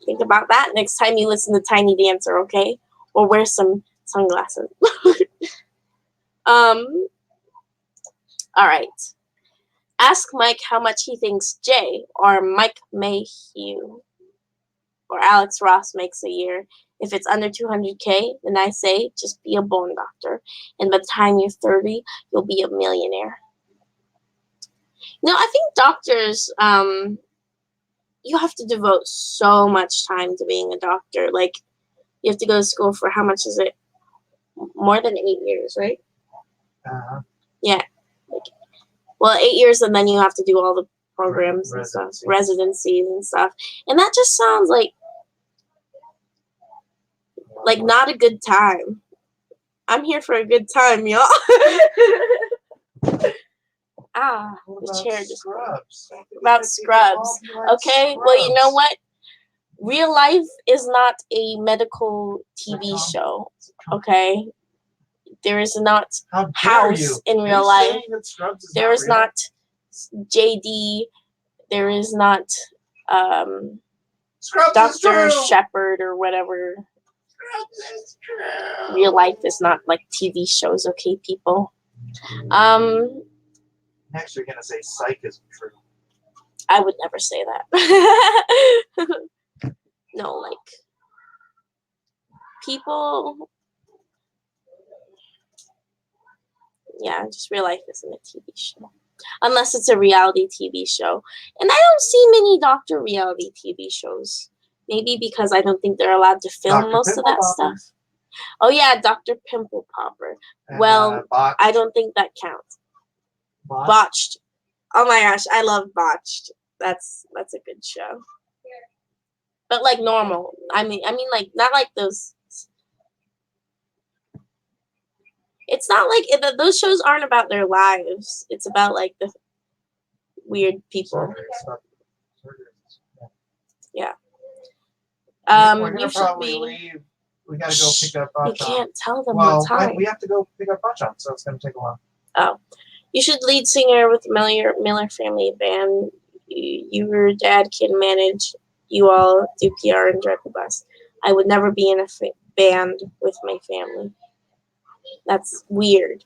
S3: Think about that next time you listen to Tiny Dancer, okay? Or wear some sunglasses. All right. Ask Mike how much he thinks Jay or Mike Mayhew or Alex Ross makes a year. If it's under 200K, then I say just be a bone doctor. And by the time you're 30, you'll be a millionaire. I think doctors, you have to devote so much time to being a doctor. Like, you have to go to school for how much is it? More than 8 years, right? Yeah. Well, 8 years, and then you have to do all the programs and stuff, residencies and stuff. And that just sounds like not a good time. I'm here for a good time, y'all. The chair just
S2: Scrubs.
S3: about Scrubs. Okay, well, you know what? Real life is not a medical TV show. Okay, there is not House in real life. There is not JD. There is not Dr. Shepard or whatever. Real life is not like TV shows, okay, people?
S2: Next, you're gonna say psych isn't true.
S3: I would never say that. No, like, people. Yeah, just real life isn't a TV show. Unless it's a reality TV show. And I don't see many doctor reality TV shows. Maybe because I don't think they're allowed to film
S2: Dr.
S3: most
S2: Pimple
S3: of that
S2: Popper.
S3: stuff. Oh yeah, Dr. Pimple Popper.
S2: And,
S3: Well,
S2: Botched.
S3: I don't think that counts. Botched. Oh my gosh, I love Botched. That's a good show. But like normal. I mean like not like those. It's not like those shows aren't about their lives. It's about like the weird people. Yeah. You should be.
S2: Leave. We gotta go pick up
S3: You
S2: Bachan.
S3: can't tell them
S2: Well,
S3: what time.
S2: we have to go pick up Bachan, so it's gonna take a while.
S3: Oh, You should lead singer with Miller Family Band. Your dad can manage. You all do PR and drive the bus. I would never be in a band with my family. That's weird.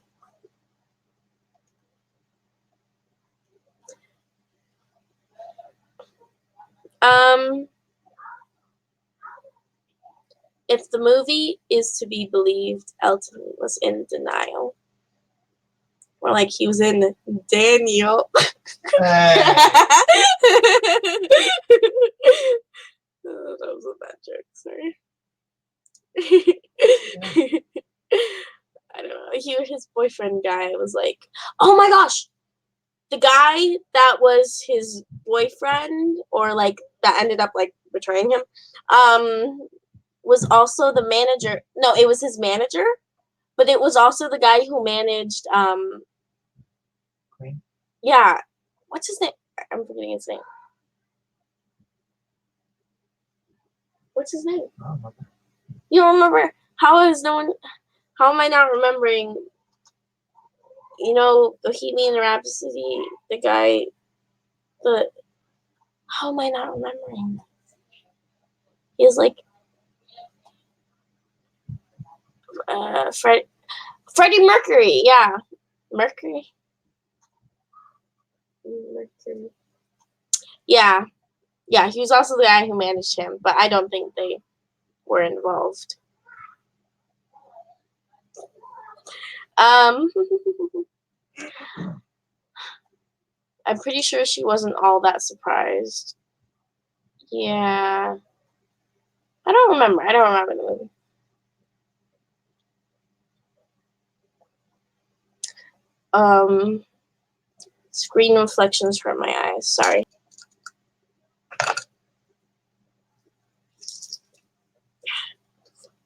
S3: If the movie is to be believed, Elton was in denial. Or like he was in Daniel. Oh, that was a bad joke, sorry. I don't know. His boyfriend guy was like, oh my gosh, the guy that was his boyfriend, or like that ended up like betraying him, was also the manager. No, it was his manager, but it was also the guy who managed
S2: Queen?
S3: Yeah. What's his name? I'm forgetting his name. What's his name?
S2: I don't know.
S3: You don't remember? How am I not remembering? You know, Bohemian Rhapsody, the guy, how am I not remembering? He was like, Freddie Mercury, yeah. Mercury. Yeah. Yeah, he was also the guy who managed him, but I don't think they were involved. I'm pretty sure she wasn't all that surprised. Yeah. I don't remember the movie. Screen reflections from my eyes. Sorry.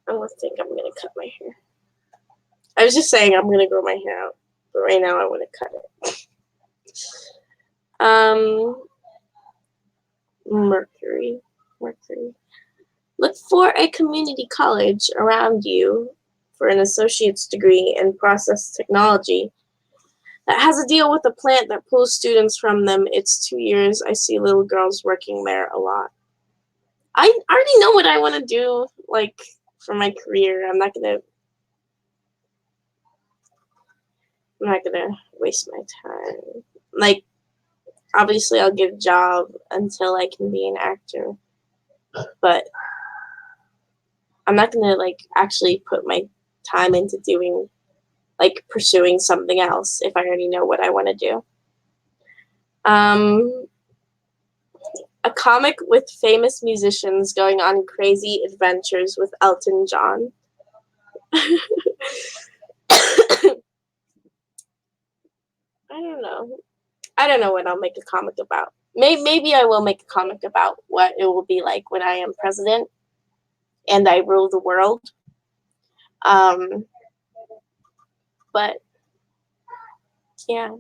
S3: I don't think I'm gonna cut my hair. I was just saying I'm gonna grow my hair out, but right now I want to cut it. Mercury. Look for a community college around you for an associate's degree in process technology that has a deal with a plant that pulls students from them. It's 2 years. I see little girls working there a lot. I already know what I want to do, like, for my career. I'm not gonna waste my time. Like, obviously I'll get a job until I can be an actor, but I'm not gonna like actually put my time into doing, like, pursuing something else if I already know what I want to do. A comic with famous musicians going on crazy adventures with Elton John. I don't know what I'll make a comic about. Maybe I will make a comic about what it will be like when I am president and I rule the world. But yeah,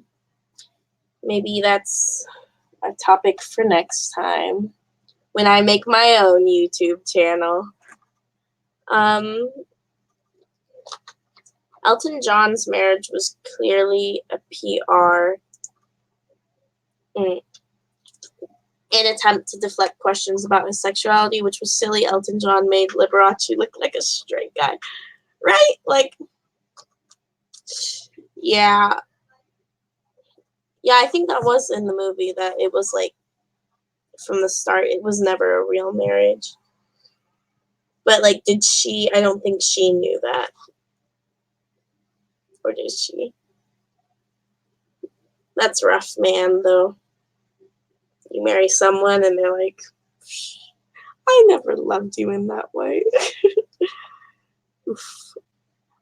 S3: maybe that's a topic for next time when I make my own YouTube channel. Elton John's marriage was clearly a PR an attempt to deflect questions about his sexuality, which was silly. Elton John made Liberace look like a straight guy. Right? Like, yeah. Yeah, I think that was in the movie, that it was like, from the start, it was never a real marriage. But, like, I don't think she knew that. Or did she? That's rough, man, though. You marry someone and they're like, I never loved you in that way. Oof.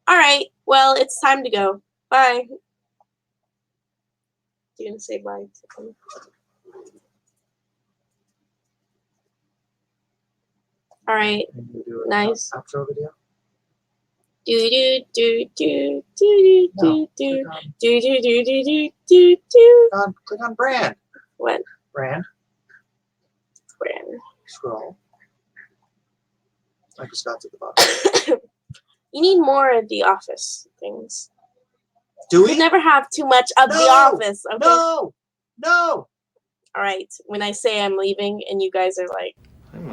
S3: All right, well, it's time to go. Bye. Do you want to say bye to them? All right, nice.
S2: Outro video.
S3: Do do do do do do do do do do do do do.
S2: Click on brand.
S3: What?
S2: Brand.
S3: Brand.
S2: Scroll. Michael Scott's at the bottom.
S3: You need more of the Office things.
S2: Do
S3: We
S2: we?
S3: never have too much of The
S2: No!
S3: Office. Okay.
S2: No! No!
S3: All right. When I say I'm leaving, and you guys are like,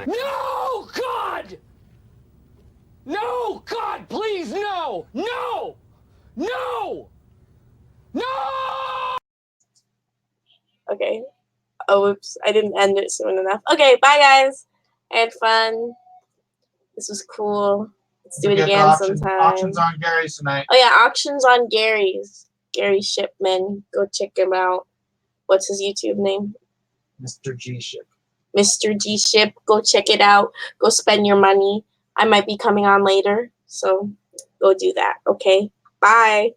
S4: No, God! No, God, please, no! No! No! No!
S3: okay. Oh, oops. I didn't end it soon enough. Okay. Bye, guys. I had fun. This was cool. Let's do it
S2: Forget the
S3: again
S2: auction.
S3: sometime.
S2: Auctions on Gary's tonight.
S3: Oh yeah, auctions on Gary's. Gary Shipman. Go check him out. What's his YouTube name?
S2: Mr. G Ship.
S3: Mr. G Ship. Go check it out. Go spend your money. I might be coming on later, so go do that. Okay. Bye.